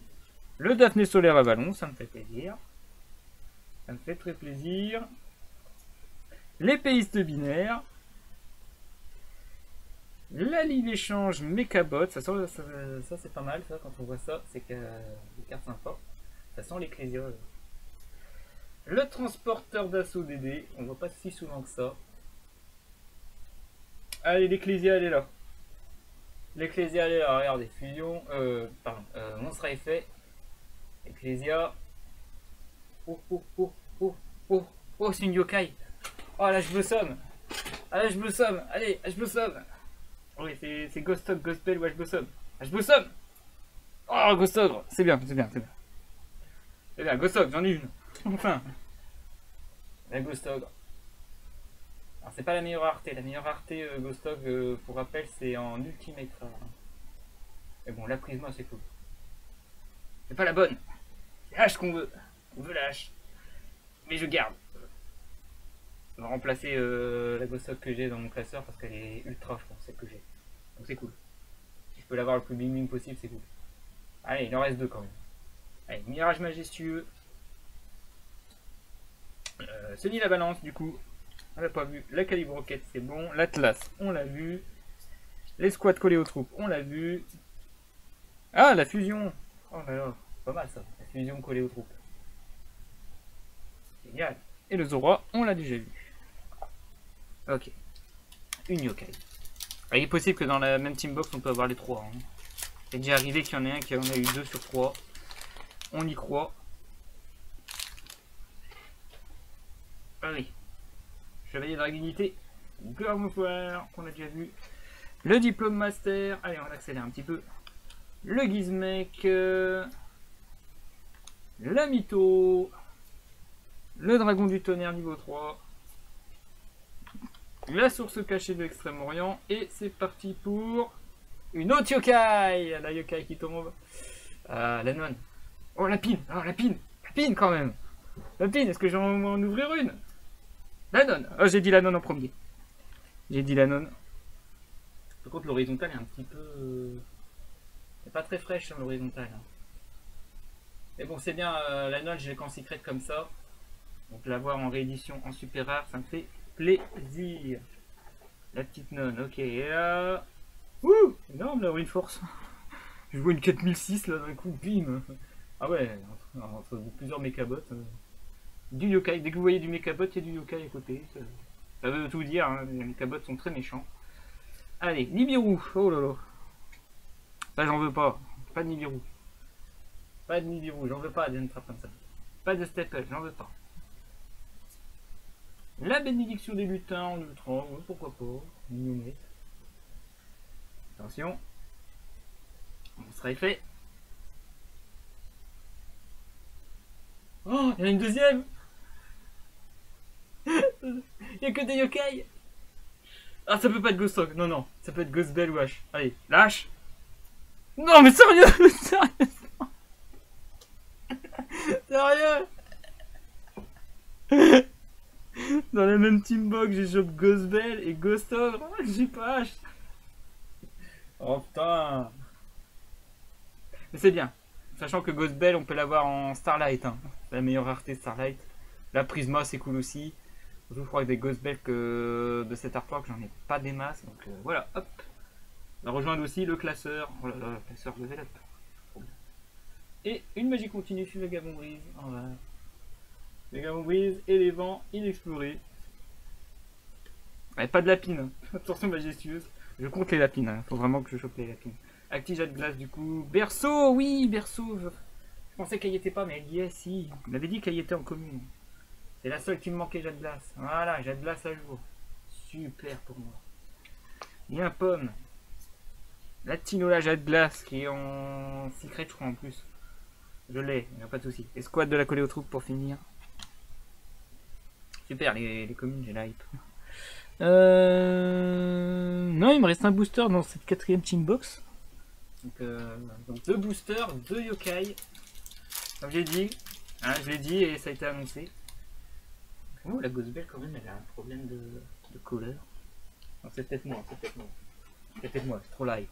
le Daphné solaire à ballon, ça me fait plaisir. Ça me fait très plaisir. L'épéiste binaire. La ligne échange Mechabot, ça c'est pas mal, ça, quand on voit ça, c'est que des cartes sympas. Ça sent l'Ecclésia. Le transporteur d'assaut DD, on voit pas si souvent que ça. Allez, l'Ecclésia, elle est là. L'Ecclésia, elle est là, regardez, fusion, monstre à effet. Ecclésia. Oh, c'est une yokai. Oh, là, je me somme. Ah, là, je me somme. Allez, je me somme. Oui, c'est Ghost Ogre, Gospel, ouais, je me somme. Je me somme. Oh, Ghost Ogre, c'est bien. C'est bien, Ghost Ogre, j'en ai une. Enfin. La Ghost Ogre. Alors, c'est pas la meilleure rareté. La meilleure rareté Ghost Ogre, pour rappel, c'est en Ultimate rare. Mais bon, la Prisma, c'est cool. C'est pas la bonne. C'est la hache qu'on veut. On veut la hache. Mais je garde. On va remplacer la Ghost Ogre que j'ai dans mon classeur parce qu'elle est ultra, je pense, celle que j'ai. Donc c'est cool. Si je peux l'avoir le plus bing bing possible, c'est cool. Allez, il en reste 2 quand même. Allez, Mirage Majestueux. Sony la Balance, du coup, on l'a pas vu. La Calibre Rocket, c'est bon. L'Atlas, on l'a vu. Les squats collés aux troupes, on l'a vu. Ah, la fusion. Oh là là, pas mal ça. La fusion collée aux troupes. Génial. Et le Zora, on l'a déjà vu. Ok. Une yokai. Il est possible que dans la même team box, on peut avoir les trois. Hein. C'est déjà arrivé qu'il y en ait un qui en a eu 2 sur 3. On y croit. Allez. Chevalier de la dignité. Gormophoire, qu'on a déjà vu. Le diplôme master. Allez, on va accélérer un petit peu. Le Gizmek. La Mytho. Le dragon du tonnerre niveau 3. La source cachée de l'Extrême-Orient. Et c'est parti pour une autre yokai. La yokai qui tombe. La nonne. Oh, la pine. Oh, la pine. La pine quand même. La pine, est-ce que j'en vais en ouvrir une? La nonne. Oh, j'ai dit la nonne en premier. J'ai dit la nonne. Par contre, l'horizontale est un petit peu... C'est pas très fraîche, hein, l'horizontale. Mais bon, c'est bien, la nonne, je l'ai qu'en secret comme ça. Donc l'avoir en réédition en super rare, ça me fait plaisir. La petite nonne, ok. Et là... Ouh, énorme la Force. Je vois une 4006 là d'un coup, bim. Ah ouais, entre plusieurs mécabots. Du yokai, dès que vous voyez du mécabot, il y a du yokai à côté. Ça veut tout dire, hein. Les mécabots sont très méchants. Allez, Nibiru, oh là là. Ça j'en veux pas. Pas de Nibiru. Pas de Nibiru, j'en veux pas d'une trappe comme ça. Pas de Stepple, j'en veux pas. La bénédiction des lutins en ultra, pourquoi pas. Mignonnette. Attention. On sera fait. Oh, il y en a une deuxième. Il n'y a que des yokai. Ah, ça peut pas être Ghost Hog. Non, non. Ça peut être Ghost Bell ou H. Allez, lâche. Non, mais sérieux. Sérieux. Dans la même team box, j'ai chopé Ghost Bell et Ghost Hog. J'ai pas H. Oh putain. Mais c'est bien. Sachant que Ghost Bell, on peut l'avoir en Starlight. Hein. C'est la meilleure rareté Starlight. La Prisma, c'est cool aussi. Je crois que des Ghost Bell que de cet artwork, j'en ai pas des masses. Donc voilà, hop. On va rejoindre aussi le classeur. Oh là là, le classeur level up. Et une magie continue sur le Gabon Brise. Oh là. Les Gabon Brise et les vents inexplorés. Ouais, pas de lapine. Attention majestueuse. Je compte les lapines. Hein. Faut vraiment que je chope les lapines. Active de glace du coup. Berceau, oui, Berceau. Je pensais qu'elle y était pas, mais elle y est, si. On avait dit qu'elle y était en commune. C'est la seule qui me manquait, Jade Glace. Voilà, Jade Glace à jour. Super pour moi. Il y a un pomme. La Tinola Jade Glace qui est en secret, je crois en plus. Je l'ai, il n'y a pas de souci. Et squad de la coller aux troupes pour finir. Super, les communes, j'ai la hype. Non, il me reste un booster dans cette 4ème team box. Donc 2 boosters, 2 yokai. Comme j'ai dit, hein, je l'ai dit et ça a été annoncé. Oh, la Ghost Bell quand même, elle a un problème de couleur. C'est peut-être moi, c'est peut-être moi. C'est peut-être moi, c'est trop live.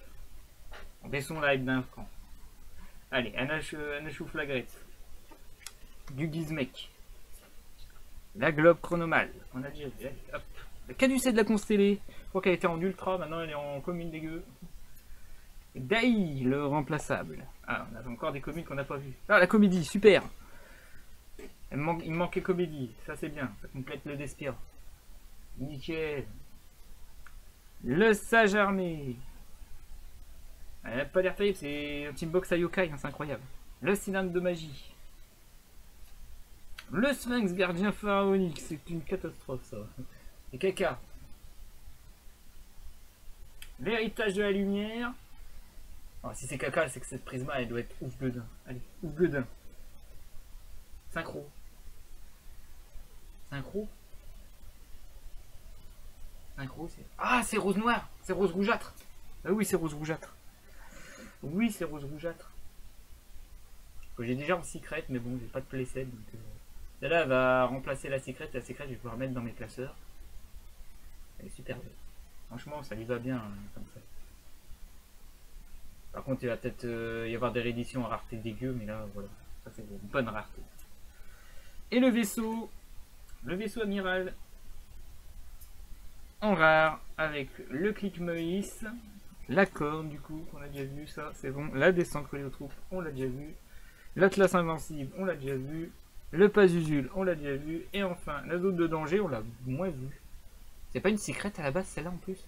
Baissons la hype d'un camp. Allez, Anachou Flagrette. Du Gizmek. La Globe Chronomale. On a déjà vu. Hop. La Caducée de la Constellée. Je crois qu'elle était en ultra, maintenant elle est en commune dégueu. Dai, le remplaçable. Ah, on a encore des communes qu'on n'a pas vues. Ah, la comédie, super. Il me manquait comédie, ça c'est bien. Ça complète le Despia. Nickel. Le Sage Armé. Elle n'a pas l'air terrible, c'est un team box à yokai, hein, c'est incroyable. Le cylindre de magie. Le Sphinx gardien pharaonique, c'est une catastrophe ça. Et caca. L'héritage de la lumière. Oh, si c'est caca, c'est que cette prisma elle doit être ouf gueudin. Allez, ouf gueudin. Synchro. Synchro. Synchro, c'est. Ah, c'est rose noire. C'est rose rougeâtre. Ah oui, c'est rose rougeâtre. Oui, c'est rose rougeâtre. J'ai déjà en secret, mais bon, j'ai pas de playset. Donc, celle-là, elle va remplacer la secret. La secret, je vais pouvoir mettre dans mes classeurs. Elle est super belle. Franchement, ça lui va bien hein, comme ça. Par contre, il va peut-être y avoir des rééditions en rareté dégueu, mais là, voilà. Ça c'est une bonne rareté. Et le vaisseau amiral en rare avec le clic Moïse, la corne du coup qu'on a déjà vu, ça c'est bon, la descente collée aux troupes on l'a déjà vu, l'Atlas invincible on l'a déjà vu, le Pazuzu on l'a déjà vu, et enfin la zone de danger on l'a moins vu. C'est pas une secrète à la base celle-là en plus.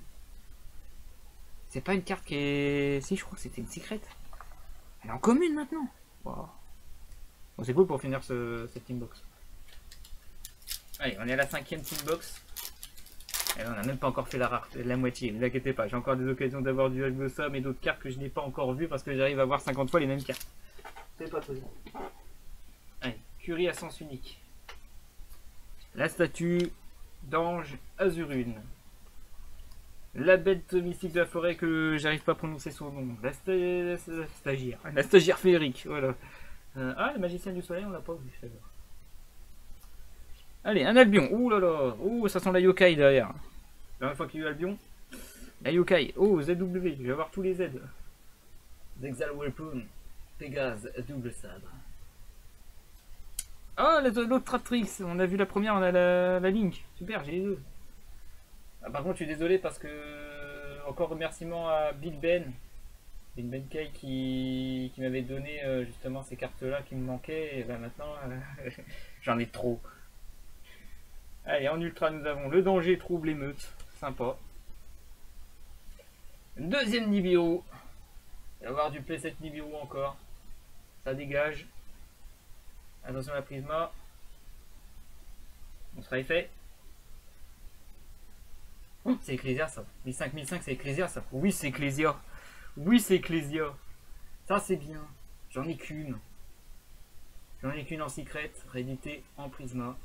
C'est pas une carte qui est... Si je crois que c'était une secrète. Elle est en commune maintenant. Wow. Bon, c'est cool pour finir cette teambox. Allez, on est à la 5e teambox. Et on n'a même pas encore fait la moitié, ne vous inquiétez pas. J'ai encore des occasions d'avoir du Algosa, mais d'autres cartes que je n'ai pas encore vues parce que j'arrive à voir 50 fois les mêmes cartes. C'est pas possible. Allez, Curie à sens unique. La statue d'Ange Azurune. La bête mystique de la forêt que j'arrive pas à prononcer son nom. La stagiaire. La stagiaire féerique, voilà. Ah, le magicien du soleil, on l'a pas vu. Allez, un Albion. Ouh là là. Ouh, ça sent la yokai derrière. La dernière fois qu'il y a eu Albion. La yokai. Oh, ZW. Je vais avoir tous les Z. Zexal Weapon. Pégase, double sabre. Ah, l'autre Tratrix. On a vu la première, on a la Link. Super, j'ai les deux. Ah, par contre, je suis désolé parce que. Encore remerciement à Big Ben. Big Ben Kai qui m'avait donné justement ces cartes-là qui me manquaient. Et ben maintenant, j'en ai trop. Allez, en ultra, nous avons le danger, trouble, émeute. Sympa. Deuxième Nibiru. Il va y avoir du P7 Nibiru encore. Ça dégage. Attention à la Prisma. On sera effet. Oh, c'est Ecclesia ça. 1005 c'est Ecclesia ça. Oui, c'est Ecclesia. Oui, c'est Ecclesia. Ça, c'est bien. J'en ai qu'une. J'en ai qu'une en secret, réédité en Prisma.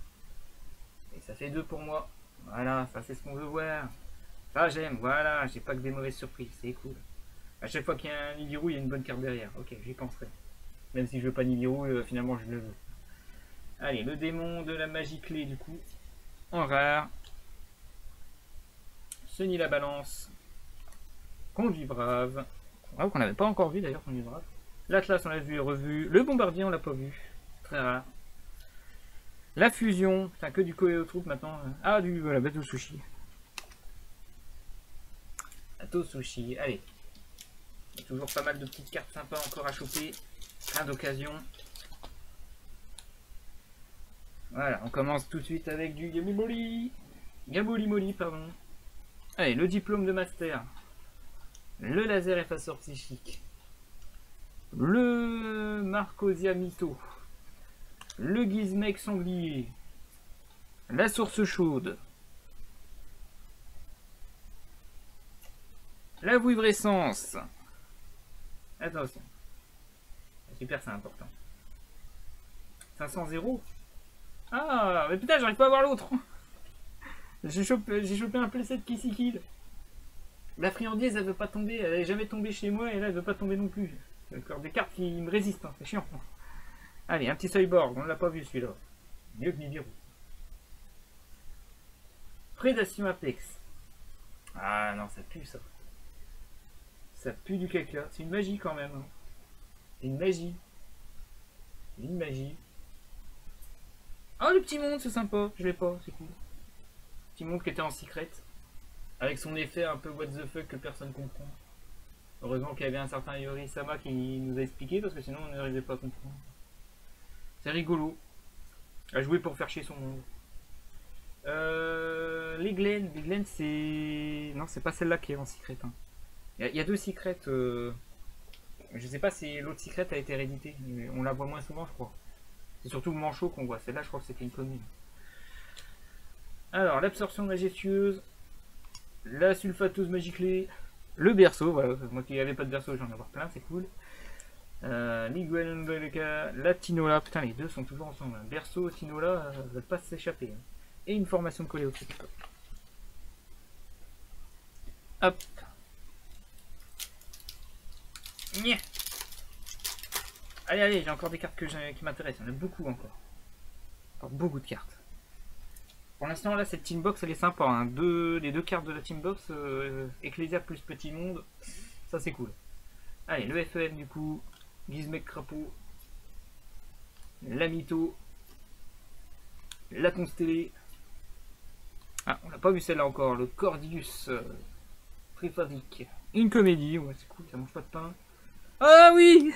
Et ça fait 2 pour moi. Voilà, ça c'est ce qu'on veut voir. Ça j'aime, voilà, j'ai pas que des mauvaises surprises, c'est cool. À chaque fois qu'il y a un Nibiru, il y a une bonne carte derrière. Ok, j'y penserai. Même si je veux pas Nibiru, finalement je le veux. Allez, le démon de la magie clé du coup. En rare. Seni la balance. Conduit brave. Ah, qu'on n'avait pas encore vu d'ailleurs, Conduit brave. L'Atlas on l'a vu et revu. Le bombardier on l'a pas vu. Très rare. La fusion, putain, que du Koei aux troupes maintenant. Ah, la bête au sushi. La sushi, allez. Il y a toujours pas mal de petites cartes sympas encore à choper. Plein d'occasions. Voilà, on commence tout de suite avec du Gaboli. Gaboli, pardon. Allez, le diplôme de master. Le laser effaceur psychique. Le Marcosia Mito. Le Gizmek sanglier. La source chaude. La vibrescence. Attention. Super, c'est important. 500 Ah, mais putain, j'arrive pas à voir l'autre. J'ai chopé un P7 qui s'y kill. La friandise, elle veut pas tomber. Elle est jamais tombée chez moi et là, elle veut pas tomber non plus. C'est encore des cartes qui me résistent, hein, c'est chiant. Allez, un petit cyborg, on l'a pas vu celui-là. Mieux que Nibiru. Prédation Apex. Ah non, ça pue ça. Ça pue du caca. C'est une magie quand même. Hein. C'est une magie. C'est une magie. Ah, le petit monde, c'est sympa. Je l'ai pas, c'est cool. Petit monde qui était en secret. Avec son effet un peu what the fuck que personne comprend. Heureusement qu'il y avait un certain Yori Sama qui nous a expliqué parce que sinon on n'arrivait pas à comprendre. C'est rigolo. À jouer pour faire chier son monde. Les Glen c'est... Non, c'est pas celle-là qui est en secret. Hein. Il y a deux secrets. Je sais pas si l'autre secret a été réédité. On la voit moins souvent, je crois. C'est surtout le manchot qu'on voit. Celle-là, je crois que c'était une commune. Alors, l'absorption majestueuse. La sulfateuse magiclée. Le berceau. Voilà. Moi qui n'avais pas de berceau, j'en ai avoir plein. C'est cool. L'Iguelka, la Tinola, putain les deux sont toujours ensemble. Berceau, Tinola, veulent pas s'échapper. Et une formation de collée au-dessus. Hop. Nya. Allez, j'ai encore des cartes qui m'intéressent. Il y en a beaucoup encore. Encore beaucoup de cartes. Pour l'instant, là, cette teambox, elle est sympa. Hein. Les deux cartes de la teambox, Ecclesia plus Petit Monde, ça c'est cool. Allez, le FEM du coup. Gizmek Crapaud. la Mytho, la Constellée. Ah, on l'a pas vu celle-là encore, le Cordillus triphasique. Une comédie, ouais c'est cool, ça mange pas de pain. Ah oui.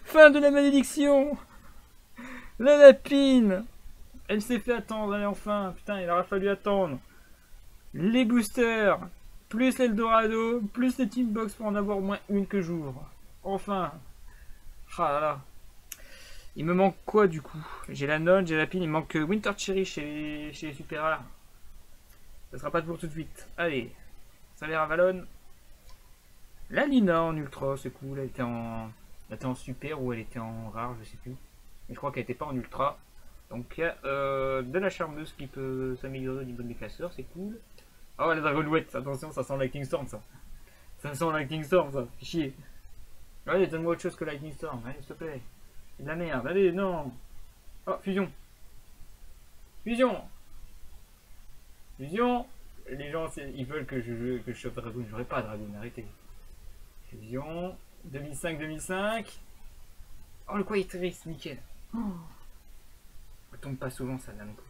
Fin de la malédiction. La lapine. Elle s'est fait attendre, allez enfin, putain il aura fallu attendre. Les boosters, plus l'Eldorado, plus les Team Box pour en avoir au moins une que j'ouvre. Enfin. Ah là là. Il me manque quoi du coup? J'ai la Nonne, j'ai la pine, il me manque Winter Cherry chez les Super Rares. Ça sera pas pour tout de suite. Allez, Salaire Avalon. La Lina en ultra, c'est cool. Elle était en super ou elle était en rare, je sais plus. Mais je crois qu'elle était pas en ultra. Donc il y a de la charmeuse qui peut s'améliorer au niveau des classeurs, c'est cool. Oh la Dragonouette, attention, ça sent Lightning Storm ça. Ça sent Lightning Storm ça, fait chier. Allez, donne-moi autre chose que Lightning Storm, allez s'il te plaît. C'est de la merde, allez, non. Oh, fusion. Fusion. Fusion. Les gens, ils veulent que je chope Dragoon. J'aurais pas Dragoon, arrêtez. Fusion. 2005-2005. Oh, le quoi est triste, nickel. Oh. Ça tombe pas souvent, ça, d'un coup.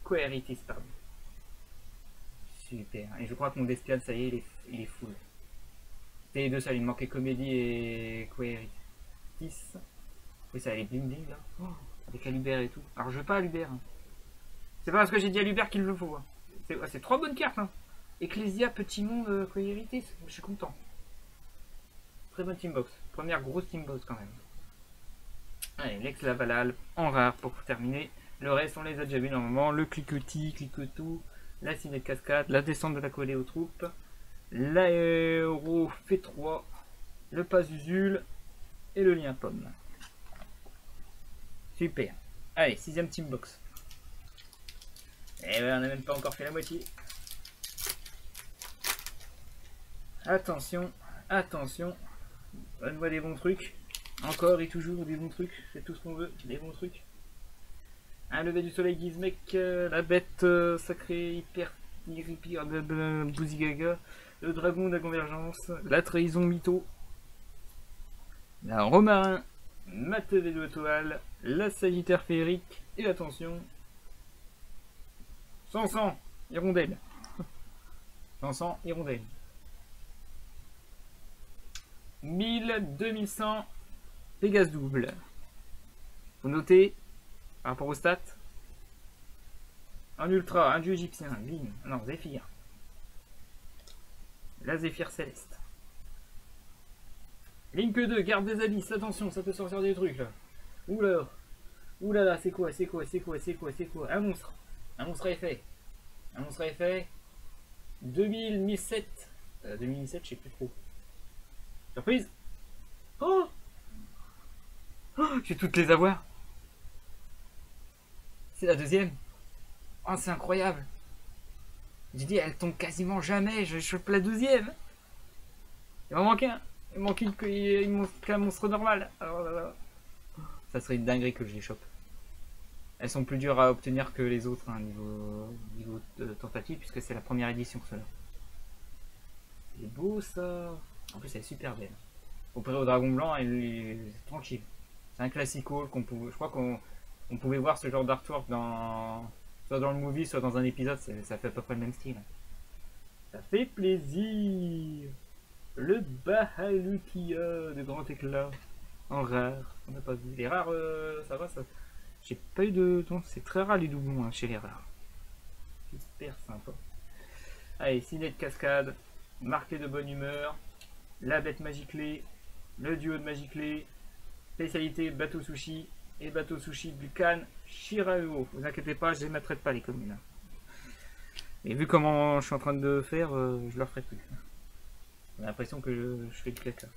Queritis, pardon. Super. Et je crois que mon Despiade, ça y est, il est full. C'était les deux seuls, il me manquait Comédie et Queritis. Oui, ça, les bling bling là. Oh, avec Alubert et tout. Alors, je veux pas Alubert. Hein. C'est pas parce que j'ai dit Alubert qu'il le faut. Hein. C'est 3 bonnes cartes. Hein. Ecclesia, Petit Monde, Queritis. Je suis content. Très bonne teambox. Première grosse teambox quand même. Allez, Lex Lavalal en rare pour terminer. Le reste, on les a déjà vus normalement. Le cliquetis, cliquetou, la ciné de cascade, la descente de la collée aux troupes, l'aéro fait 3, le Pazuzu et le lien pomme. Super. Allez, 6ème team box. Et ben, on n'a même pas encore fait la moitié. Attention, attention. Donne-moi des bons trucs. Encore et toujours des bons trucs. C'est tout ce qu'on veut, des bons trucs. Un lever du soleil Gizmek, la bête sacrée hyper Bouzigaga, le dragon de la convergence, la trahison Mytho, la romarin, Matevé de toile, la sagittaire féerique et attention, Sansan, hirondelle. Sansan, hirondelle. 2100, Pégase double. Faut noter. Par rapport aux stats, un ultra, un dieu égyptien, Bim, non, Zéphyr. La Zéphyr céleste. Link 2, garde des abysses, attention, ça peut sortir des trucs là. Oula, oulala, c'est quoi, un monstre à effet. Un monstre à effet. 2007. 2007, je sais plus trop. Surprise. Oh, je vais toutes les avoir. C'est la deuxième. Oh, c'est incroyable. J'ai dit, elle tombe quasiment jamais. Je chope la deuxième. Il m'en manque un. Il manque un monstre normal. Alors, là. Ça serait une dinguerie que je les chope. Elles sont plus dures à obtenir que les autres, hein, niveau tentative, puisque c'est la première édition, cela. C'est beau, ça. En plus, elle est super belle. Comparé au dragon blanc, elle est tranquille. C'est un classico qu'on peut. Je crois qu'on pouvait voir ce genre d'artwork soit dans le movie, soit dans un épisode, ça fait à peu près le même style. Ça fait plaisir. Le Bahalukia de grand éclat, en rare, on n'a pas vu. Les rares, ça va, ça. J'ai pas eu de... C'est très rare les doublons hein, chez les rares. Super sympa. Allez, ciné de cascade, marqué de bonne humeur, la bête magiclée, le duo de magiclée, spécialité bateau sushi, et bateau sushi Bukan Shirao. Vous inquiétez pas, je les mettrai pas les communes. Et vu comment je suis en train de faire, je leur ferai plus. J'ai l'impression que je fais du caca.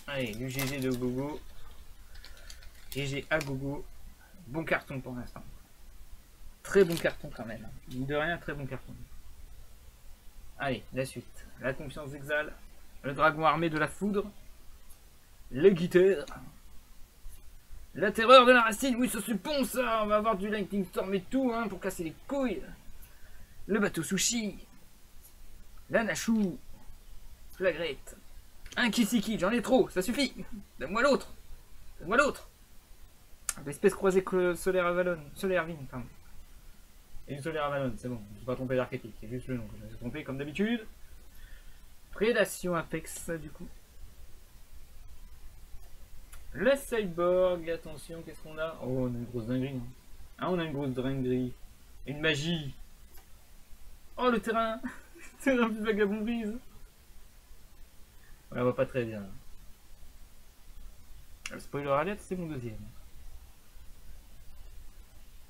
Allez, du GG de gogo. GG à gogo. Bon carton pour l'instant. Très bon carton quand même. Mine de rien, très bon carton. Allez, la suite. La confiance d'Exal. Le dragon armé de la foudre. Le guitare. La terreur de la racine, oui, ça c'est bon ça. On va avoir du Lightning Storm et tout, hein, pour casser les couilles. Le bateau sushi. La Nachou. Flagrette. Un Kisiki, j'en ai trop, ça suffit. Donne-moi l'autre. Donne-moi l'autre. L'espèce croisée solaire Avalon. Solaire Vine, pardon. Et une solaire Avalon, c'est bon. Je ne me suis pas trompé d'archétype, c'est juste le nom que je me suis trompé comme d'habitude. Prédation Apex, du coup. Le cyborg, attention, qu'est-ce qu'on a? Oh, on a une grosse dinguerie. Hein. Ah, on a une grosse dinguerie. Une magie. Oh, le terrain. Le terrain plus vagabond brise. On va pas très bien. Le spoiler alert, c'est mon deuxième.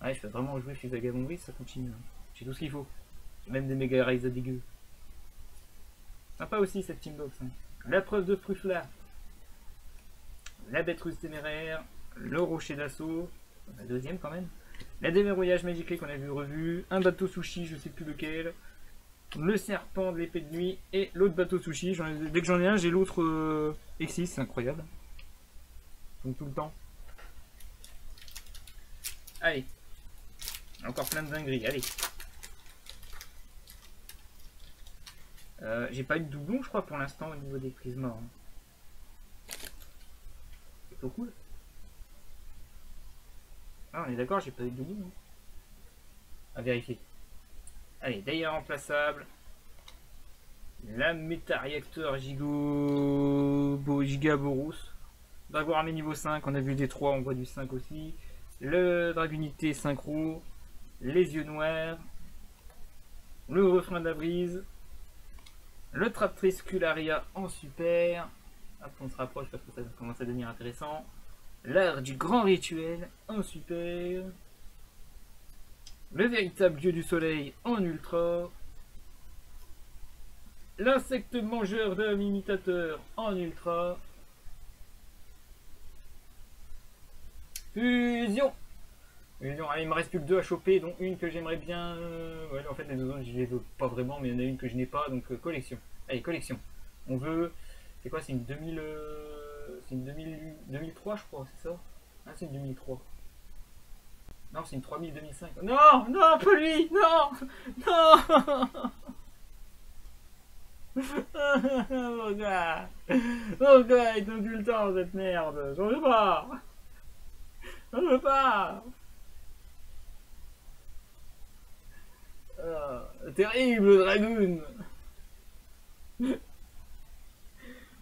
Ouais, je peux vraiment jouer chez vagabond brise, ça continue. J'ai tout ce qu'il faut. J'ai même des méga rails à dégueu. Sympa aussi cette teambox. Hein. La preuve de Frufla. La bête russe téméraire. Le rocher d'assaut. La deuxième quand même. La déverrouillage Magic qu'on a vu revu. Un bateau sushi, je sais plus lequel. Le serpent de l'épée de nuit. Et l'autre bateau sushi. Dès que j'en ai un, j'ai l'autre X6. C'est incroyable. Comme tout le temps. Allez. Encore plein de dingueries. Allez. J'ai pas eu de doublon, je crois, pour l'instant, au niveau des prises morts. Hein. C'est plutôt cool. Ah, on est d'accord, j'ai pas eu de doublon. Hein. À vérifier. Allez, d'ailleurs remplaçable. La méta-réacteur Gigaborus. Dragon armé niveau 5, on a vu des 3, on voit du 5 aussi. Le Dragunité synchro. Les yeux noirs. Le refrain de la brise. Le Traptrice Cularia en super. Hop, on se rapproche parce que ça commence à devenir intéressant. L'art du grand rituel en super. Le véritable dieu du soleil en ultra. L'insecte mangeur d'hommes imitateur en ultra. Fusion. Allez, il me reste plus que 2 à choper, dont une que j'aimerais bien... Ouais, en fait, les deux autres, je les veux pas vraiment, mais il y en a une que je n'ai pas, donc collection. Allez, collection. On veut... C'est quoi? C'est une 2000... C'est une 2003, je crois, c'est ça? Ah, c'est une 2003. Non, c'est une 3000 2005. Non, non, pas lui. Non, non. Mon gars. Mon gars, il tombe tout le temps, cette merde. J'en veux pas. J'en veux pas. Terrible, Dragoon.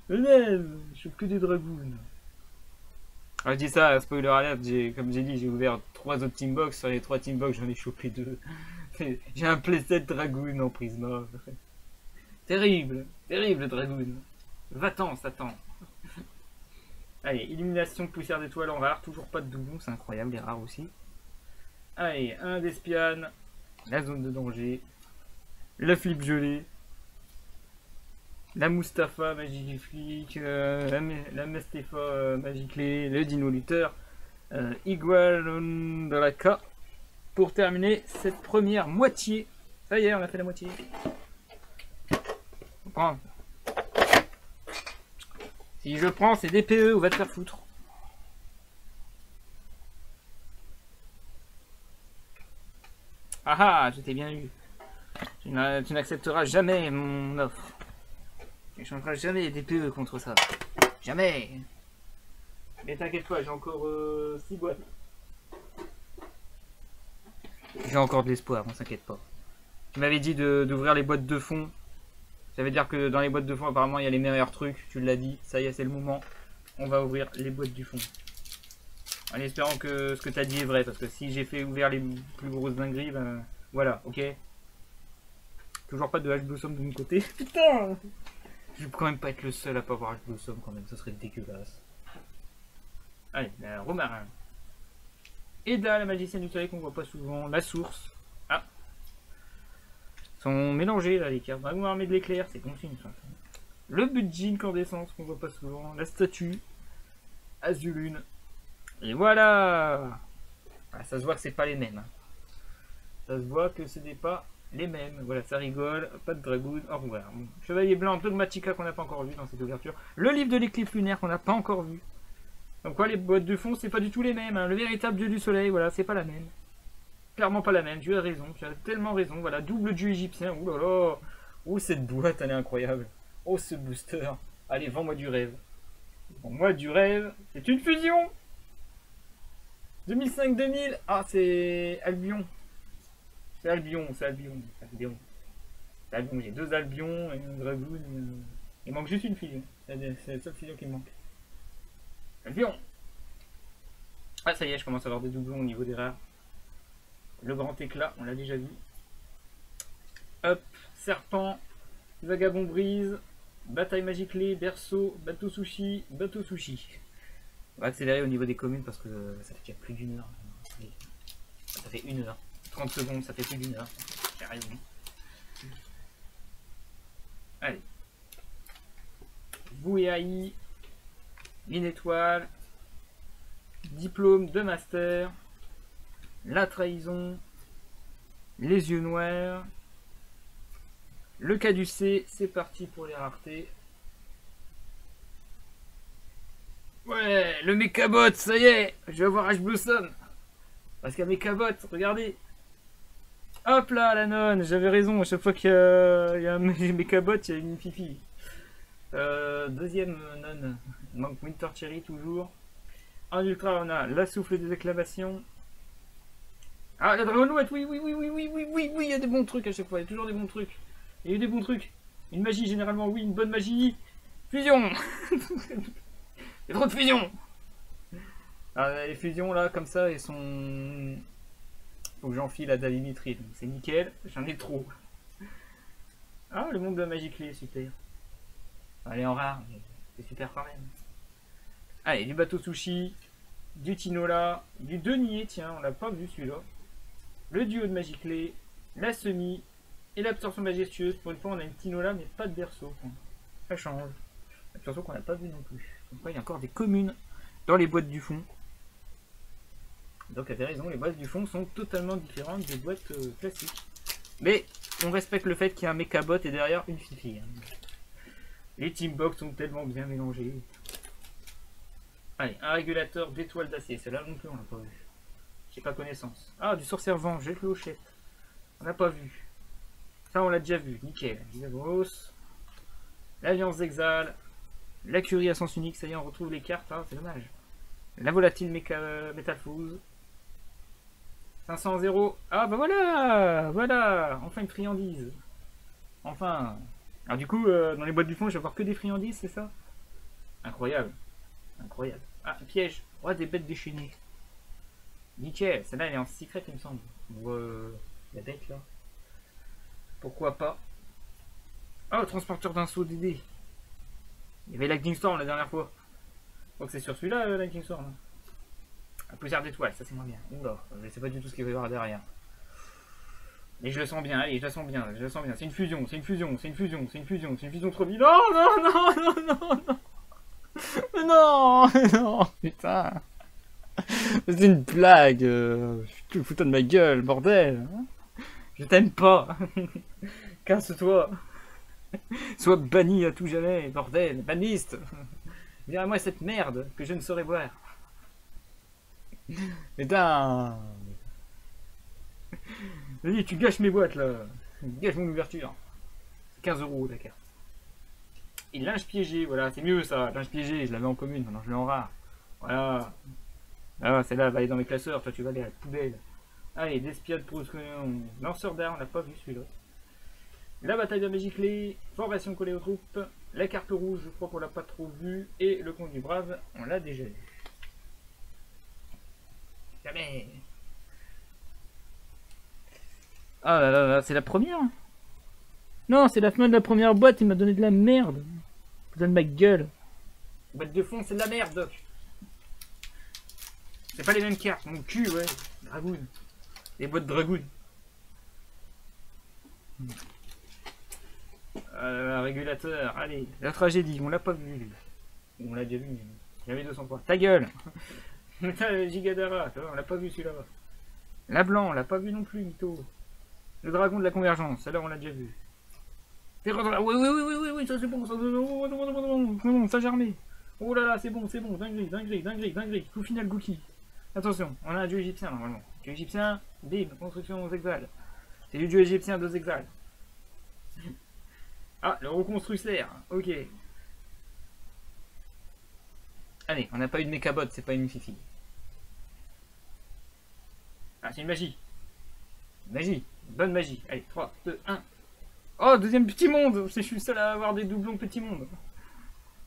Venez, je suis que des Dragoons. Ah, je dis ça, spoiler alert, comme j'ai dit, j'ai ouvert 3 autres teambox. Sur les 3 teambox, j'en ai chopé 2. J'ai un playset Dragoon en Prisma. Terrible, terrible Dragoon. Va-t'en, Satan. Allez, illumination poussière d'étoiles en rare. Toujours pas de doublon, c'est incroyable, les rares aussi. Allez, un d'espion. La zone de danger. La flip gelée. La Mustapha Magic Flick, la Mestefa Magic Clé, le Dino Luther, Igual dans la K. Pour terminer cette première moitié. Ça y est, on a fait la moitié. On prend. Si je prends, c'est DPE, on va te faire foutre. Ah ah, je t'ai bien eu. Tu n'accepteras jamais mon offre. Tu ne changeras jamais les DPE contre ça. Jamais. Mais t'inquiète pas, j'ai encore 6 boîtes. J'ai encore de l'espoir, on s'inquiète pas. Tu m'avais dit d'ouvrir les boîtes de fond. Ça veut dire que dans les boîtes de fond, apparemment, il y a les meilleurs trucs. Tu l'as dit. Ça y est, c'est le moment. On va ouvrir les boîtes du fond. En espérant que ce que tu as dit est vrai. Parce que si j'ai fait ouvrir les plus grosses dingueries, ben voilà, ok. Toujours pas de H Blossom de mon côté. Putain! Je vais quand même pas être le seul à pas avoir H Blossom quand même. Ça serait dégueulasse. Allez, Romarin. Eda, la magicienne du soleil qu'on voit pas souvent. La source. Ah. Sont mélangés là les cartes. Dragon armé de l'éclair, c'est bon signe ça. Le budget incandescence qu'on voit pas souvent. La statue. Azulune. Et voilà. Ah, ça se voit que c'est pas les mêmes. Ça se voit que ce n'est pas les mêmes. Voilà, ça rigole. Pas de dragoon. Au revoir. Bon. Chevalier blanc, Dogmatica qu'on n'a pas encore vu dans cette ouverture. Le livre de l'éclipse lunaire qu'on n'a pas encore vu. Donc quoi, les boîtes de fond, c'est pas du tout les mêmes. Hein. Le véritable dieu du soleil, voilà, c'est pas la même. Clairement pas la même. Tu as raison. Tu as tellement raison. Voilà, double dieu égyptien. Ouh là là. Oh, cette boîte, elle est incroyable. Oh, ce booster. Allez, vends-moi du rêve. Vends-moi du rêve. C'est une fusion. 2005-2000. Ah, c'est Albion. C'est Albion, c'est Albion. Albion. C'est Albion. J'ai 2 Albions et une Dragoon. Il manque juste une fusion. C'est la seule fusion qui me manque. Albion. Ah, ça y est, je commence à avoir des doublons au niveau des rares. Le grand éclat, on l'a déjà vu. Hop, serpent, vagabond brise, bataille magique lait, berceau, bateau sushi, bateau sushi. On va accélérer au niveau des communes parce que ça fait déjà plus d'1 heure. Ça fait 1 heure. 30 secondes, ça fait plus d'1 heure. J'ai raison. Allez. Bouéaï, une étoile, diplôme de master, la trahison, les yeux noirs, le caducé, c'est parti pour les raretés. Ouais, le Mechabot, ça y est, je vais avoir H Blossom. Parce qu'à Mechabot, regardez. Hop là, la nonne, j'avais raison, à chaque fois qu'il y a un Mechabot, il y a une fifi. Deuxième nonne, donc Winter Cherry toujours. En ultra, on a la souffle des acclamations. Ah, la Dragonouette, oui, il y a des bons trucs à chaque fois, il y a toujours des bons trucs. Il y a eu des bons trucs. Une magie, généralement, oui, une bonne magie. Fusion. Il y a trop de fusions. Alors, les fusions, là, comme ça, elles sont... Faut que j'enfile à Dalimitri. C'est nickel, j'en ai trop. Ah, le monde de la magie clé, super. Elle est en rare, mais c'est super quand même. Allez, du bateau sushi, du Tinola, du denier, tiens, on l'a pas vu celui-là. Le duo de magie clé, la semi et l'absorption majestueuse. Pour une fois, on a une Tinola, mais pas de berceau. Ça change. L'absorption qu'on n'a pas vu non plus. Donc, il y a encore des communes dans les boîtes du fond. Donc, elle avait raison, les boîtes du fond sont totalement différentes des boîtes classiques. Mais on respecte le fait qu'il y a un Mechabot et derrière une fifi. Les Teambox sont tellement bien mélangés. Allez, un régulateur d'étoiles d'acier. Celle-là non plus, on l'a pas vu. J'ai pas connaissance. Ah, du sorcière vent, j'ai le hochette. On n'a pas vu. Ça, on l'a déjà vu. Nickel. L'Alliance d'Exal. La Curie à sens unique. Ça y est, on retrouve les cartes. Ah, c'est dommage. La volatile Metalfuse. 500 0. Ah, bah voilà. Voilà. Enfin une friandise. Enfin. Alors, du coup, dans les boîtes du fond, je vais avoir que des friandises, c'est ça? Incroyable. Incroyable. Ah, piège. Oh, des bêtes déchaînées. Nickel. Celle-là, elle est en secret, il me semble. On voit la bête, là. Pourquoi pas? Oh, transporteur d'un saut d'idées. Il y avait Lightning Storm la dernière fois. Je crois que c'est sur celui-là, Lightning Storm. Un poussière d'étoiles, ça c'est moins bien. Oula, je sais pas du tout ce qu'il va y avoir derrière. Mais je le sens bien, allez, je le sens bien, je le sens bien. C'est une fusion, c'est une fusion, c'est une fusion, c'est une fusion, c'est une fusion trop vite. Non, non, non, non, non, non. Non, non, putain. C'est une blague. Tu te fous de ma gueule, bordel. Je t'aime pas. Casse-toi. Sois banni à tout jamais, bordel. Banniste. Viens-moi cette merde que je ne saurais boire. Putain. Vas-y, tu gâches mes boîtes là. Tu gâches mon ouverture. 15 € la carte. Et linge piégé, voilà, c'est mieux ça. Linge piégé, je l'avais en commune, maintenant je l'ai en rare. Voilà. Ah, celle-là va aller dans mes classeurs, toi tu vas aller à la poubelle. Allez, d'espiade pour lanceur d'armes, on n'a pas vu celui-là. La bataille de la magie clé, formation collée aux troupes, la carte rouge, je crois qu'on l'a pas trop vue, et le conte du brave, on l'a déjà vu. Jamais. Ah là là là, c'est la première? Non, c'est la fin de la première boîte, il m'a donné de la merde. Putain de ma gueule. Boîte de fond, c'est de la merde, Doc. C'est pas les mêmes cartes, mon cul, ouais. Dragoon. Les boîtes Dragoon. Régulateur, allez. La tragédie, on l'a pas vu, lui. On l'a déjà vu, mais il y avait 200 points. Ta gueule. Gigadara, on l'a pas vu celui-là. La blanc, on l'a pas vu non plus, Mytho. Le dragon de la convergence, celle-là on l'a déjà vu. Oui, ça c'est bon, ça j'ai armé. Oh là là, c'est bon, dinguerie. Coup final Gookie. Attention, on a un dieu égyptien normalement. Dieu égyptien, bim, construction aux exals. C'est du dieu égyptien 2 exals. Ah, le reconstructeur, ok. Allez, on n'a pas eu de mécabot, c'est pas une fifi. Ah, c'est une magie. Magie, bonne magie. Allez, 3, 2, 1. Oh, deuxième petit monde. Je suis seul à avoir des doublons petit monde.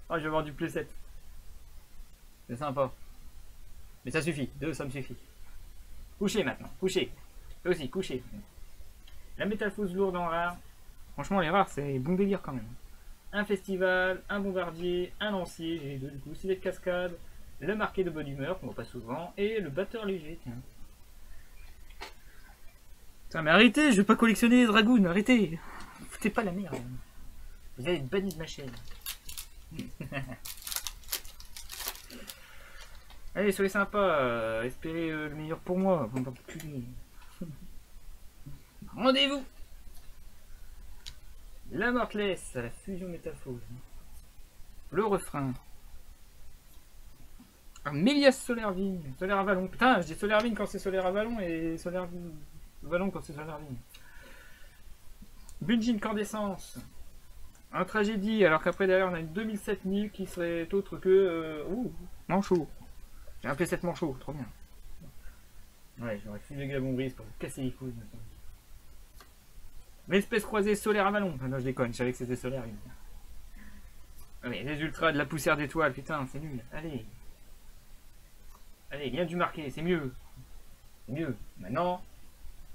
Oh, je vais avoir du playset. C'est sympa. Mais ça suffit, 2, ça me suffit. Couchez maintenant, couchez. Toi aussi, couchez. La métamorphose lourde en rare. Franchement, les rares, c'est bon délire quand même. Un festival, un bombardier, un lancier, j'ai deux du coup, filet de cascade, le marqué de bonne humeur, qu'on voit pas souvent, et le batteur léger, tiens. Putain, mais arrêtez, je vais pas collectionner les dragounes, arrêtez. Foutez pas la merde. Vous allez être banni de ma chaîne. Allez, soyez sympa, espérez le meilleur pour moi, bon particulier. Rendez-vous. La Mortless, la fusion métamorphose. Le refrain. Mélias Solaire Vigne, Solaire Avalon. Putain, je dis Solaire Vigne quand c'est Solaire Avalon et Solaire Avalon quand c'est Solaire Vigne. Bungie Incandescence. Un tragédie, alors qu'après derrière on a une 2007 qui serait autre que. Manchot. J'ai appelé cette manchot, trop bien. Ouais, j'aurais fumé Gabon Brise pour vous casser les couilles maintenant. L'espèce croisée Solaire Avalon. Ah non, je déconne, je savais que c'était Solaire Vigne. Allez, les ultras de la poussière d'étoiles, putain, c'est nul. Allez. Allez, bien du marqué, c'est mieux. C'est mieux. Maintenant,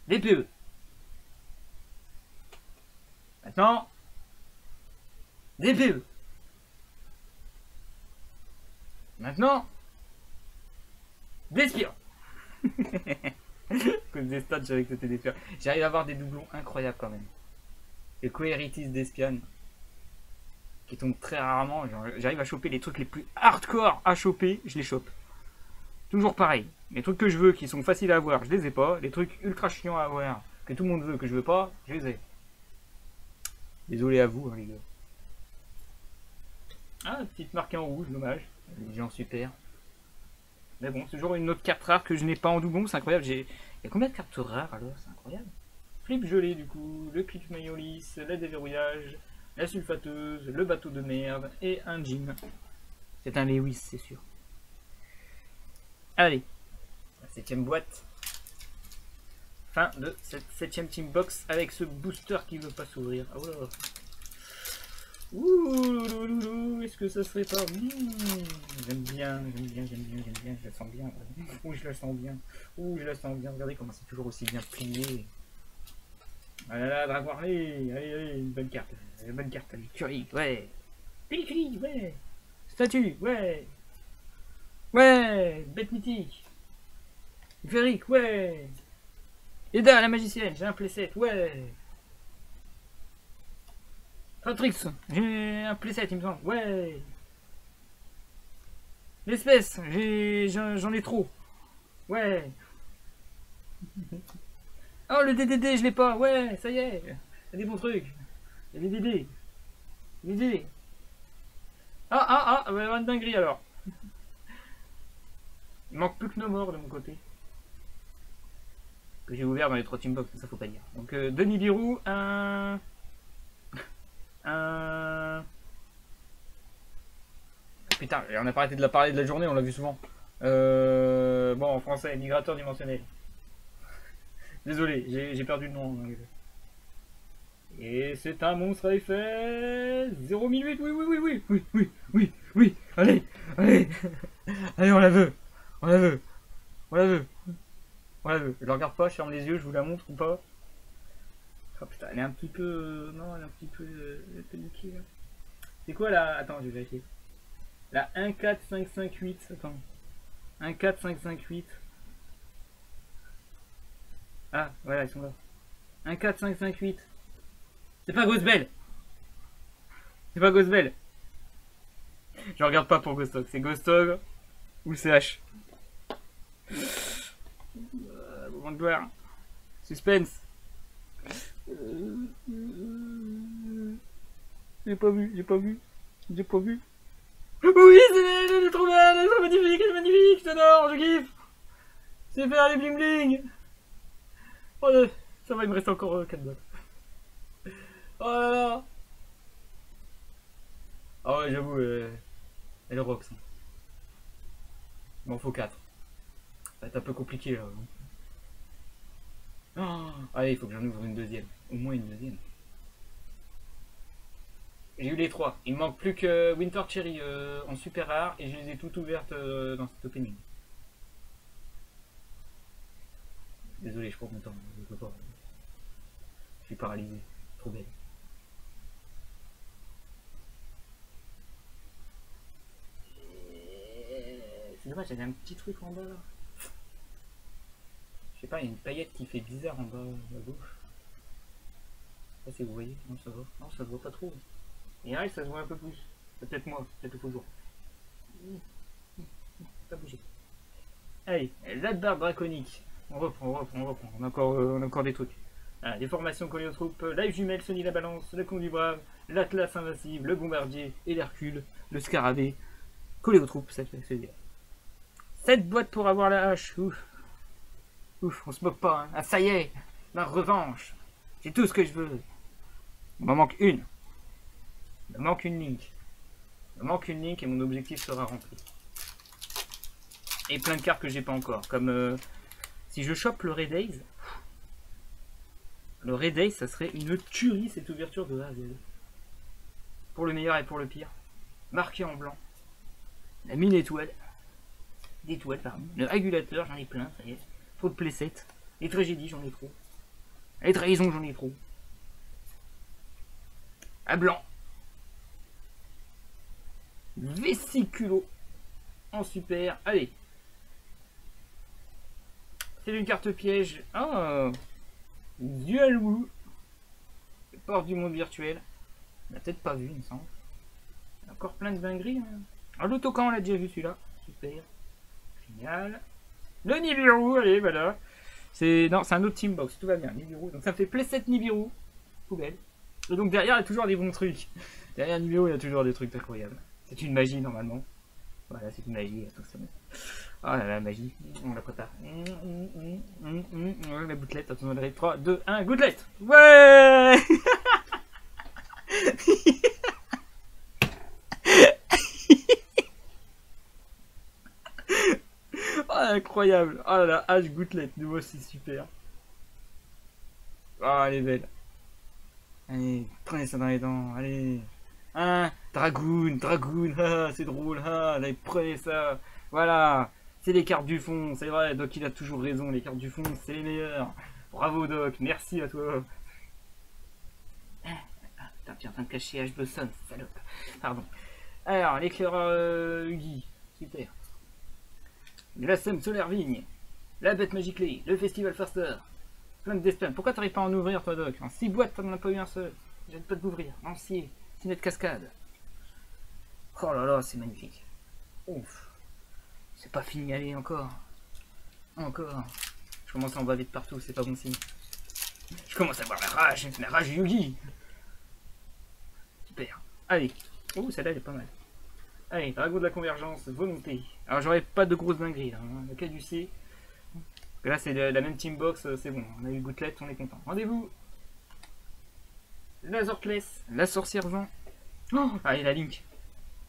les PE. Maintenant, des PE. Maintenant, des spires. Cause des stats, j'avais que c'était des spires. J'arrive à avoir des doublons incroyables quand même. Et Queritis d'Espion, qui tombent très rarement. J'arrive à choper les trucs les plus hardcore à choper, je les chope. Toujours pareil. Les trucs que je veux, qui sont faciles à avoir, je les ai pas. Les trucs ultra chiants à avoir, que tout le monde veut, que je veux pas, je les ai. Désolé à vous, hein, les gars. Ah, petite marquée en rouge, dommage. Les gens super. Mais bon, c'est toujours une autre carte rare que je n'ai pas en doublon, c'est incroyable. Il y a combien de cartes rares alors? C'est incroyable. Flip gelé du coup, le clip mayolis, la déverrouillage, la sulfateuse, le bateau de merde et un jean. C'est un Lewis, c'est sûr. Allez, la 7ème boîte. Fin de cette 7ème team box avec ce booster qui veut pas s'ouvrir. Oh là. Ouh, est-ce que ça serait pas... J'aime bien, je la sens bien. Ouh, je la sens bien. Ouh, je la sens bien. Regardez comment c'est toujours aussi bien plié. Ah là là, Dragon Harley. Allez, une bonne carte. Une bonne carte. Curie, ouais. Curie, ouais. Statue, ouais. Ouais, bête mythique. Véric, ouais. Eda, la magicienne, j'ai un playset, ouais. Patrix, j'ai un playset, il me semble, ouais. L'espèce, j'en ai trop, ouais. Oh, le DDD, je l'ai pas, ouais, ça y est. Il y a des bons trucs. Il y a des DD. Des DD. Ah, il va y avoir une dinguerie alors. Il manque plus que nos morts de mon côté. Que j'ai ouvert dans les 3 teambox, ça faut pas dire. Donc Denis Birou, Putain, on n'a pas arrêté de la parler de la journée, on l'a vu souvent. Bon, en français, migrateur dimensionnel. Désolé, j'ai perdu le nom. Et c'est un monstre à effet 0,8, oui, allez, allez, allez, on la veut, on la veut, on la veut. Ouais, je la regarde pas, je ferme les yeux, je vous la montre ou pas. Oh putain, elle est un petit peu... Non, elle est un petit peu niquée là. C'est quoi là? Attends, je vais vérifier. La 14558, attends. 14558. Ah, voilà, ils sont là. 14558. C'est pas Ghostbell. C'est pas Ghostbell. Je regarde pas pour Ghostog, c'est Ghostog ou CH. Moment de gloire. Suspense. J'ai pas vu. Oui, c'est trop belle, elle est trop magnifique, j'adore, je kiffe. C'est faire les bling bling. Oh, ça va, il me reste encore 4 balles. Oh là là. Ah ouais, j'avoue, elle rock ça. Il m'en faut 4. Ça va être un peu compliqué là. Oh, allez, il faut que j'en ouvre une deuxième. Au moins une deuxième. J'ai eu les 3. Il me manque plus que Winter Cherry en super rare et je les ai toutes ouvertes dans cet opening. Désolé, je prends mon temps. Je peux pas. Je suis paralysé. Trop belle. C'est dommage, j'avais un petit truc en bas là. Je sais pas, il y a une paillette qui fait bizarre en bas à gauche. Je sais pas si vous voyez. Non, ça va. Non, ça se voit pas trop. Et là, ça se voit un peu plus. Peut-être moi, peut-être au faux jour. Pas bouger. Allez, la barre draconique. On reprend. On a encore des trucs. Ah, des formations coléotroupes, Live Jumelle, Sony la Balance, le Con du Brave, l'Atlas Invincible, le Bombardier et l'Hercule, le Scarabée, coléotroupes, ça fait bien. 7 boîtes pour avoir la hache. Ouf. Ouf, on se moque pas. Hein. Ah, ça y est, ma revanche. C'est tout ce que je veux. Il m'en manque une. Il me manque une Link. Il me manque une Link et mon objectif sera rempli. Et plein de cartes que j'ai pas encore. Comme si je chope le Red Days. Le Red Days, ça serait une tuerie cette ouverture de A à Z. Pour le meilleur et pour le pire. Marqué en blanc. La mine étoile. D'étoiles, pardon. Le régulateur, j'en ai plein, ça y est. Trop de playsets. Les tragédies, j'en ai trop. Les trahisons, j'en ai trop. À blanc. Vesiculo. En super. Allez. C'est une carte piège. Ah. Dualou. Porte du monde virtuel. On l'a peut-être pas vu, il me semble. Il y a encore plein de dingueries. Hein. Ah, l'autocan, on l'a déjà vu celui-là. Super. Génial. Le Nibiru, allez, voilà. C'est un autre Teambox, tout va bien. Nibiru. Donc ça me fait playset Nibiru. Poubelle. Et donc derrière, il y a toujours des bons trucs. Derrière Nibiru, il y a toujours des trucs incroyables. C'est une magie normalement. Voilà, c'est une magie. Attention. Ah la magie. On la prépare. La gouttelette. Attention, on arrive. 3, 2, 1, gouttelette. Ouais. Oh, incroyable. Oh là là, H gouttelette. Nouveau, c'est super. Oh, elle est belle. Allez, prenez ça dans les dents. Allez. Hein, Dragoon, ah, c'est drôle, ah, allez, prenez ça. Voilà, c'est les cartes du fond, c'est vrai, Doc il a toujours raison, les cartes du fond, c'est les meilleures. Bravo Doc, merci à toi. Ah, putain, tu es en train de cacher H. Besson, salope. Pardon. Alors, l'éclaireur Huggy, super. Glassem Solaire Vigne, la bête Magiclée, le Festival Faster, plein de spams. Pourquoi t'arrives pas à en ouvrir toi Doc? En 6 boîtes, t'en as pas eu un seul. J'arrête pas de l'ouvrir, lancier. Net cascade. Oh là là, c'est magnifique. Ouf. C'est pas fini, allez, encore. Encore. Je commence à en baver de partout, c'est pas bon signe. Je commence à avoir la rage Yugi. Super. Allez. Oh, celle-là, elle est pas mal. Allez, dragon de la convergence, volonté. Alors, j'aurais pas de grosses dingueries là. Hein. Le caducé. Là, c'est la même teambox, c'est bon. On a eu gouttelette, on est content. Rendez-vous. Lazorclès, la sorcière vent. Oh, allez, la Link.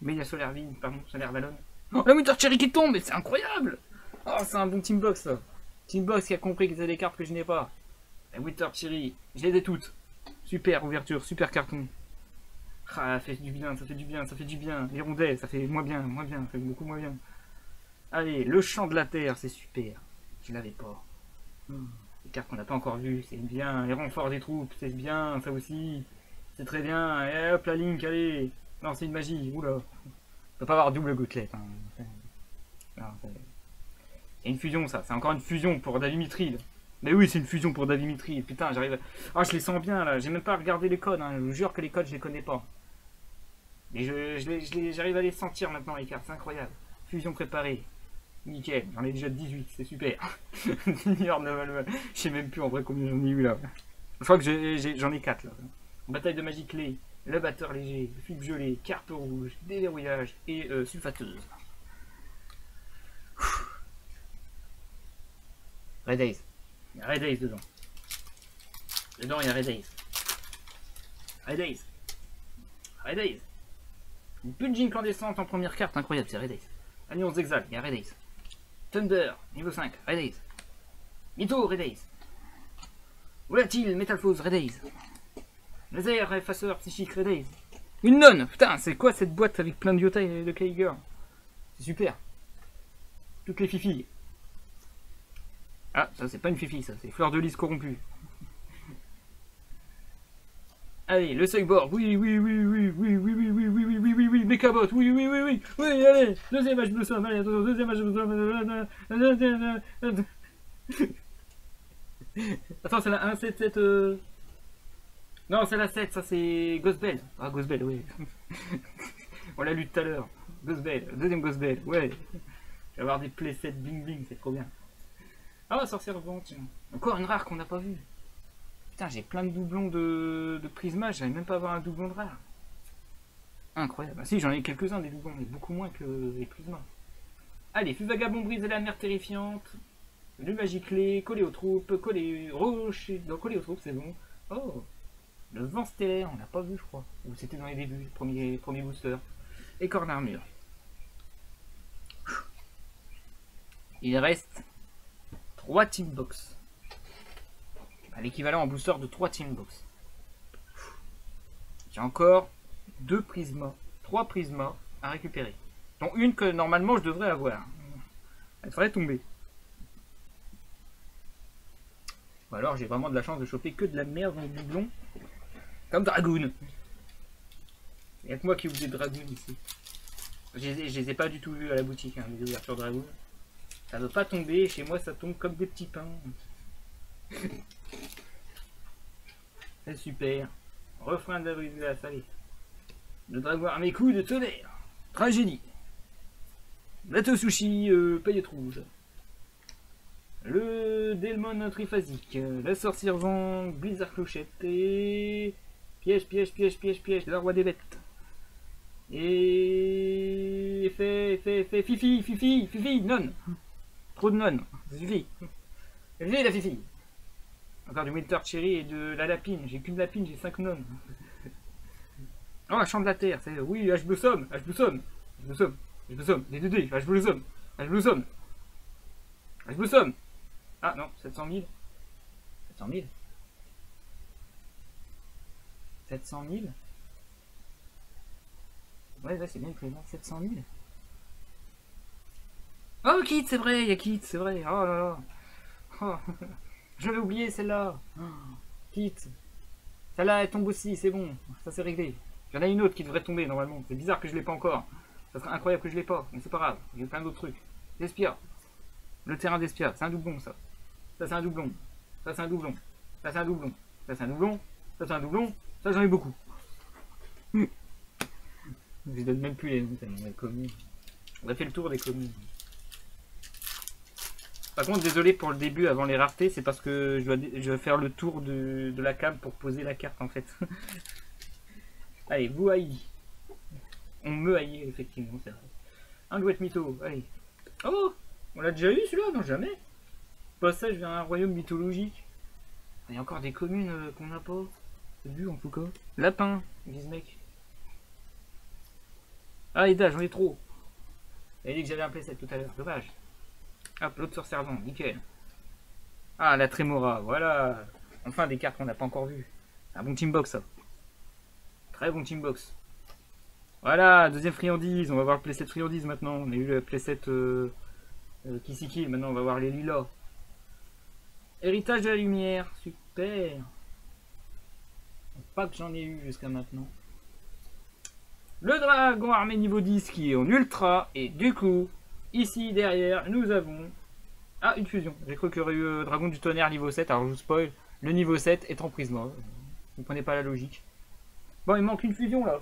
Mais il y a Solaire Vigne, pardon, Solaire Ballon. Oh, la Winter Cherry qui tombe, mais c'est incroyable. Oh, c'est un bon Teambox, ça. Teambox qui a compris que c'est des cartes que je n'ai pas. La Winter Cherry, je les ai toutes. Super ouverture, super carton. Ah, ça fait du bien, ça fait du bien, ça fait du bien. Les rondelles, ça fait moins bien, ça fait beaucoup moins bien. Allez, le champ de la terre, c'est super. Je l'avais pas. Les cartes qu'on n'a pas encore vues, c'est bien. Les renforts des troupes, c'est bien, ça aussi. C'est très bien. Et hop, la Link, allez. Non, c'est une magie. Oula. On peut pas avoir double gouttelette. Hein. C'est une fusion, ça. C'est encore une fusion pour Davimitrid. Mais oui, c'est une fusion pour Davimitrid. Putain, j'arrive. Ah, je les sens bien là. J'ai même pas regardé les codes. Hein. Je vous jure que les codes, je les connais pas. Mais j'arrive à les sentir maintenant, les cartes. C'est incroyable. Fusion préparée. Nickel, j'en ai déjà 18, c'est super. Je sais même plus en vrai combien j'en ai eu là. Je crois que j'en ai 4 là. Bataille de magie clé, le batteur léger, fuite violet, carte rouge, déverrouillage et sulfateuse. Red Days. Il y a Red Days dedans. Dedans il y a Red Days. Red Days. Red Days. Une Punging clandestine en première carte, incroyable, c'est Red Days. Alliance Exal, il y a Red Days. Thunder, niveau 5, Red Ace. Mytho, Red Ace. Volatile, Métalphose, Red Ace. Laser, effaceur, psychique, Red Ace. Une nonne. Putain, c'est quoi cette boîte avec plein de Yota et de Kaiger? C'est super. Toutes les fifilles. Ah, ça c'est pas une fifi, ça, c'est fleur de lys corrompue. Allez, le cyborg, oui, oui, oui, oui, oui, oui, oui, oui, oui, oui, oui, oui, oui, Mechabot, oui, oui, oui, oui, oui, allez, deuxième match de somme, allez, attention, deuxième match de somme. Attends, c'est la 1, 7, 7, Non, c'est la 7, ça c'est Ghost Bell. Ah, Ghost Bell, oui. On l'a lu tout à l'heure. Ghost Bell, deuxième Ghost Bell, ouais. Je vais avoir des playsets bling bling, c'est trop bien. Ah, sorcière vent, tiens. Encore une rare qu'on n'a pas vue. Putain, j'ai plein de doublons de Prisma, j'arrive même pas à avoir un doublon de rare. Incroyable. Ah, si, j'en ai quelques-uns des doublons, mais beaucoup moins que les Prisma. Allez, fut vagabond brisé la mer terrifiante. Le magiclé, collé aux troupes, collé rocher. Non, collé aux troupes, c'est bon. Oh, le vent stellaire, on l'a pas vu, je crois. Ou c'était dans les débuts, premier booster. Et corne armure. Il reste 3 team box. L'équivalent en booster de 3 team box. J'ai encore 2 prismas, 3 prismas à récupérer. Dont une que normalement je devrais avoir. Elle devrait tomber. Ou alors j'ai vraiment de la chance de choper que de la merde dans le doublon. Comme Dragoon. Il n'y a que moi qui ouvre des Dragoon ici. Je les ai pas du tout vus à la boutique, hein, les ouvertures Dragoon. Ça ne veut pas tomber, chez moi ça tombe comme des petits pains. C'est super. Refrain de la brise de la salée. Le dragon à mes coups de tonnerre. Tragédie. Bateau sushi, paillette rouge. Le démon triphasique. La sorcière vent, blizzard clochette. Et piège, piège, piège, piège, piège. Le roi des bêtes. Et fifi, fifi, fifi, non. Trop de non. Ça suffit. Viens la fifi. Encore du Winter Cherry et de la lapine. J'ai qu'une lapine, j'ai 5 nonnes. Oh, un champ de la terre. C'est oui, H Blossom, H Blossom, H Blossom, H Blossom, D2D, H Blossom, H Blossom, H Blossom. Ah non, 700 000. 700 000. 700 000. Ouais, là c'est bien présent. 700 000. Oh, Kit, c'est vrai, il y a Kit, c'est vrai. Oh là là. Oh. J'avais oublié celle-là. Oh, Kit. Celle-là, elle tombe aussi, c'est bon. Ça, c'est réglé. Il y en a une autre qui devrait tomber, normalement. C'est bizarre que je l'ai pas encore. Ça serait incroyable que je l'ai pas. Mais c'est pas grave. Il y a plein d'autres trucs. D'Espia. Le terrain d'Espia. C'est un doublon, ça. Ça, c'est un doublon. Ça, c'est un doublon. Ça, c'est un doublon. Ça, c'est un doublon. Ça, c'est un doublon. Ça, j'en ai beaucoup. Je donne même plus les communes. On a fait le tour des communes. Par contre, désolé pour le début avant les raretés, c'est parce que je vais faire le tour de la cam pour poser la carte en fait. Allez, vous haïs. On me haït, effectivement, c'est vrai. Un douette mytho, allez. Oh, on l'a déjà eu celui-là? Non, jamais. Passage vers un royaume mythologique. Il y a encore des communes qu'on n'a pas vu en tout cas. Lapin, Gizmek. Ah, Eda, j'en ai trop. Il a dit que j'avais un playset tout à l'heure, dommage. Hop, l'autre sur servant, nickel. Ah, la Trémora, voilà. Enfin, des cartes qu'on n'a pas encore vues. C'est un bon team box, ça. Très bon team box. Voilà, deuxième friandise. On va voir le playset friandise maintenant. On a eu le playset Kissy Kill. Maintenant, on va voir les lilas. Héritage de la lumière. Super. Pas que j'en ai eu jusqu'à maintenant. Le dragon armé niveau 10 qui est en ultra. Et du coup... Ici, derrière, nous avons... Ah, une fusion. J'ai cru qu'il y aurait eu Dragon du Tonnerre niveau 7. Alors, je vous spoil. Le niveau 7 est en prisma. Vous ne comprenez pas la logique. Bon, il manque une fusion, là.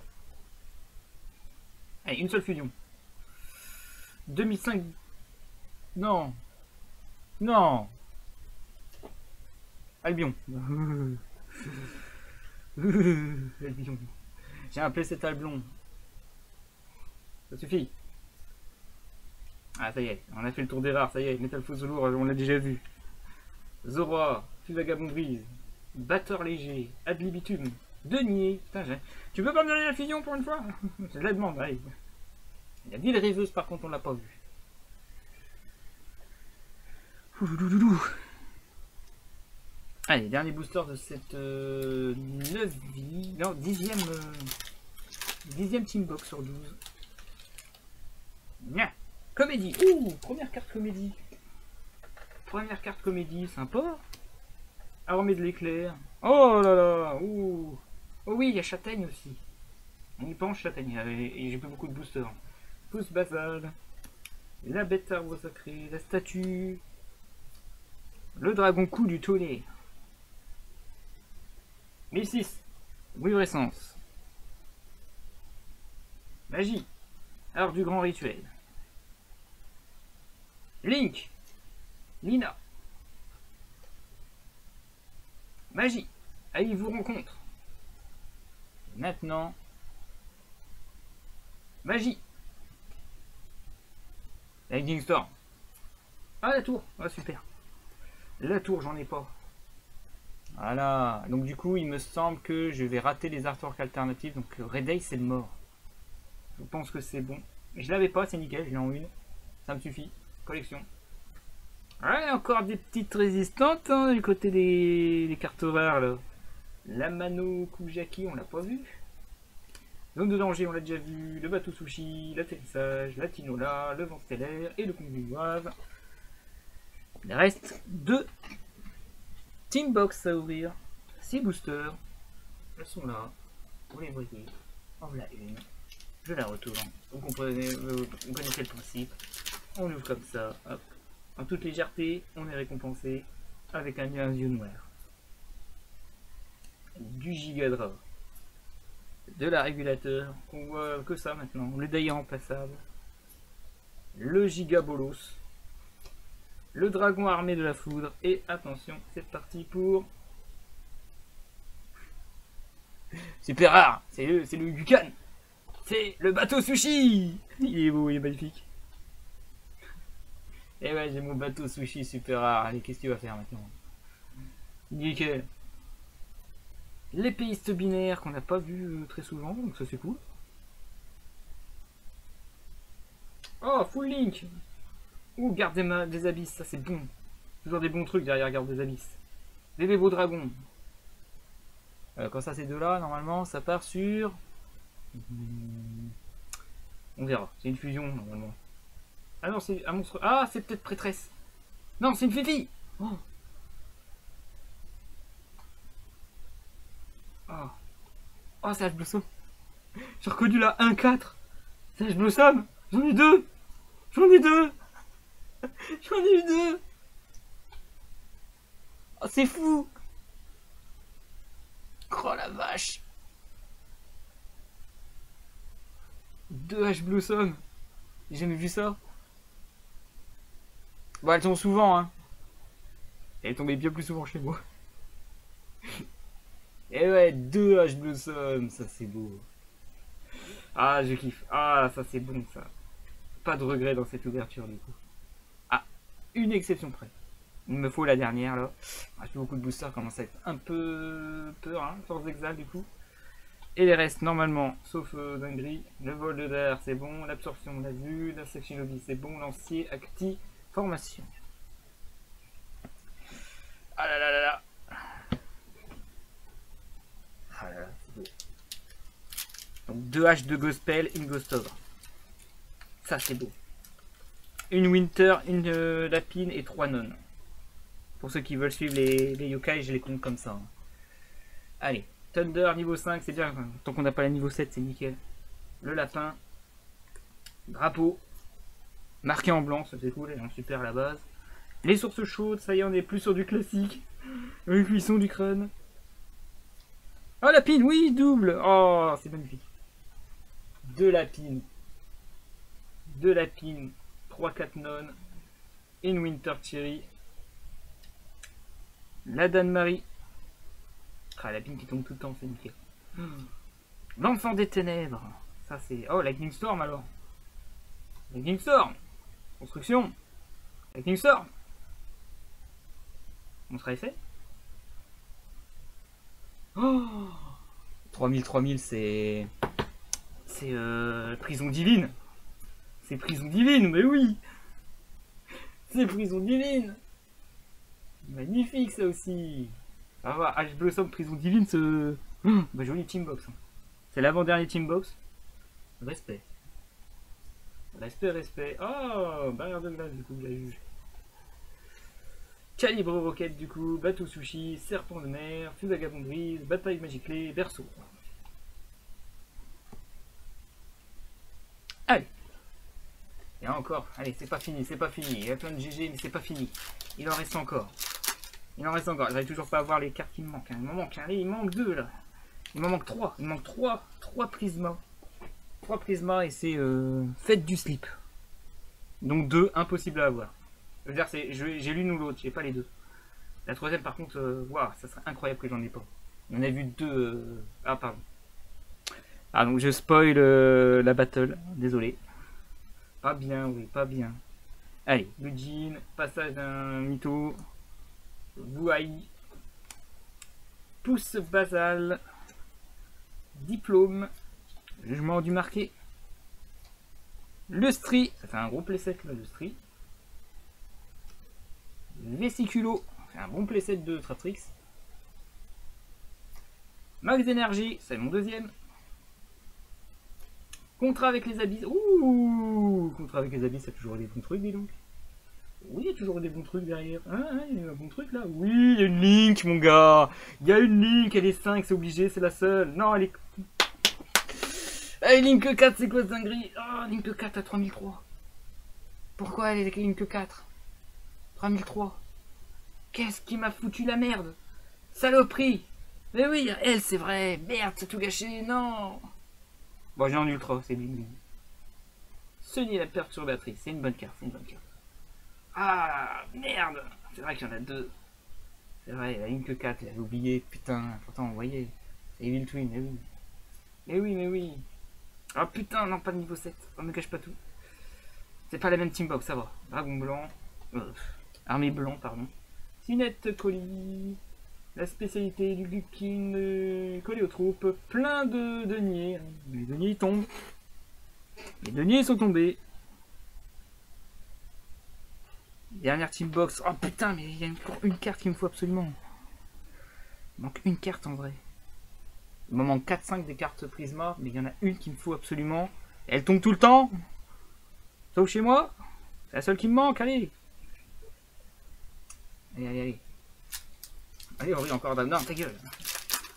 Allez, une seule fusion. 2005... Non. Non. Albion. Albion. J'ai un playset Albion. Ça suffit. Ah, ça y est, on a fait le tour des rares, ça y est, Métalphose lourd, on l'a déjà vu. Zora, Vagabond brise, Batteur léger, Adlibitum, Denier, putain, tu peux pas me donner la fusion pour une fois? Je la demande, allez. Il y a Ville rêveuse, par contre, on l'a pas vu. Oulouloulou. Allez, dernier booster de cette 9 vie. Non, 10e team box sur 12. Nya. Comédie. Ouh, première carte comédie. Première carte comédie, sympa. Armée de l'éclair. Oh là là. Ouh. Oh oui, il y a Châtaigne aussi. On y pense Châtaigne. Et j'ai plus beaucoup de boosters. Pouce basal. La bête arbre sacré. La statue. Le dragon coup du tonnerre. 1006. Vibrescence. Magie. Art du grand rituel. Link. Lina. Magie. Allez, vous rencontre. Maintenant. Magie. Lightning Storm. Ah, la tour. Ah, super. La tour, j'en ai pas. Voilà. Donc, du coup, il me semble que je vais rater les artworks alternatifs. Donc, Red Day, c'est mort. Je pense que c'est bon. Je l'avais pas, c'est nickel. Je l'ai en une. Ça me suffit. Collection. Ouais, encore des petites résistantes hein, du côté des cartes rares là. La Mano Kujaki, on l'a pas vu. Zone de danger, on l'a déjà vu. Le bateau sushi, l'atterrissage, la Tinola, le vent stellaire et le conduivoise. Il reste 2 team box à ouvrir. 6 boosters. Elles sont là. Vous les voyez. En voilà une. Je la retourne. Vous comprenez, vous connaissez le principe. On ouvre comme ça. Hop. En toute légèreté, on est récompensé avec un yeux noir. Du gigadra. De la régulateur. On voit que ça maintenant. Le daïa remplaçable. Le gigabolos. Le dragon armé de la foudre. Et attention, c'est parti pour... Super rare. C'est le Yukan. C'est le bateau sushi. Il est beau, il est magnifique. Et ouais, j'ai mon bateau sushi super rare. Allez, qu'est-ce que tu vas faire maintenant? Nickel. L'épéiste binaire qu'on n'a pas vu très souvent, donc ça c'est cool. Oh, full link. Ouh, garde des abysses, ça c'est bon. Toujours des bons trucs derrière garde des abysses. Bébé beau dragon. Quand ça c'est deux là, normalement ça part sur... On verra, c'est une fusion normalement. Ah non, c'est un monstre. Ah, c'est peut-être prêtresse. Non, c'est une fifi. Oh. Oh. Oh, Sage Blossom. J'ai reconnu la 1-4. Sage Blossom. J'en ai deux. J'en ai deux. J'en ai eu deux. Oh, c'est fou. Oh la vache. 2 H Blossom. J'ai jamais vu ça. Bon, elles tombent souvent, hein. Elle tombait bien plus souvent chez moi. Et ouais, 2 H Blossom, ça c'est beau. Ah, je kiffe. Ah, ça c'est bon, ça. Pas de regret dans cette ouverture, du coup. Ah, une exception près. Il me faut la dernière, là. Ah, j'ai beaucoup de boosters, commence à être un peu peur, hein, force d'exal, du coup. Et les restes, normalement, sauf dinguerie. Le vol de l'air, c'est bon. L'absorption, on l'a vu. La section lobby, c'est bon. Lancier, acti, formation. Ah là là là là. Ah là là, c'est beau. Donc 2 H de Gospel, une Ghostogre. Ça, c'est beau. Une Winter, une Lapine et 3 nonnes. Pour ceux qui veulent suivre les yokai, je les compte comme ça. Hein. Allez. Thunder niveau 5, c'est bien. Tant qu'on n'a pas la niveau 7, c'est nickel. Le lapin. Drapeau. Marqué en blanc, ça c'est cool, et en super à la base. Les sources chaudes, ça y est, on est plus sur du classique. Le cuisson du crâne. Oh, lapine, oui, double. Oh, c'est magnifique. 2 lapines. 2 lapines. 3-4 nonnes. Une Winter Cherry. La Dane-Marie. Ah, la pine qui tombe tout le temps, c'est nickel. L'enfant des ténèbres. Ça c'est... Oh, Lightning Storm alors. Lightning Storm. Construction. Lightning Storm. On sera fait. Oh 3000, c'est... C'est prison divine. C'est prison divine, mais oui. C'est prison divine. Magnifique ça aussi. Ça va, Ash Blossom, Prison Divine, ce... bah, joli teambox. Hein. C'est l'avant-dernier teambox. Respect. Respect, respect. Oh, barrière de glace du coup, la juge. Calibre roquette du coup, bateau sushi, serpent de mer, feu vagabond grise, bataille magiclée, berceau. Allez. Et encore, allez, c'est pas fini, c'est pas fini. Il y a plein de GG, mais c'est pas fini. Il en reste encore. Il en reste encore. J'arrive toujours pas à voir les cartes qui me manquent. Hein. Il m'en manque, allez, il manque 2 là. Il m'en manque 3. Il manque 3 prismas. 3 prismas et c'est fête du slip. Donc 2, impossible à avoir. Je veux dire, j'ai l'une ou l'autre, j'ai pas les deux. La troisième par contre, waouh, ça serait incroyable que j'en ai pas. On a vu 2. Ah pardon. Ah donc je spoil la battle, désolé. Pas bien, oui, pas bien. Allez, le jean, passage d'un mytho, Bouaï, pouce basal, diplôme, jugement du marqué, le stri, ça fait un gros playset là, le stri, vésiculo, c'est un bon playset de Tratrix, max d'énergie, c'est mon deuxième. Contrat avec les abysses. Ouh, contrat avec les abysses, ça a toujours des bons trucs, dis donc. Oui, il y a toujours des bons trucs derrière. Ah, il y a un bon truc là. Oui, il y a une Link, mon gars. Il y a une Link, elle est 5, c'est obligé, c'est la seule. Non, elle est... Allez, Link 4, c'est quoi ce dinguerie? Oh, Link 4 à 3003. Pourquoi elle est Link 4 3003. Qu'est-ce qui m'a foutu la merde? Saloperie. Mais oui, elle, c'est vrai. Merde, c'est tout gâché, non. Bon, j'ai en ultra, c'est bling bling. Sunny la perturbatrice, c'est une bonne carte, c'est une bonne carte. Ah, merde. C'est vrai qu'il y en a 2. C'est vrai, la Link 4, j'avais oublié, putain. Pourtant, vous voyez, c'est Evil Twin, mais oui. Mais oui, mais oui. Ah putain, non, pas de niveau 7, on ne cache pas tout. C'est pas la même teambox, ça va. Dragon blanc, armée blanc, pardon. Sinette colis. La spécialité du Glukin collé aux troupes, plein de deniers. Les deniers ils tombent. Les deniers sont tombés. Dernière team box. Oh putain, mais il y a encore une carte qu'il me faut absolument. Il manque une carte en vrai. Il me manque 4-5 des cartes Prisma, mais il y en a une qu'il me faut absolument. Elle tombe tout le temps. Sauf chez moi. C'est la seule qui me manque, allez. Allez, allez, allez. Allez, on rit encore d'un. Non, ta gueule.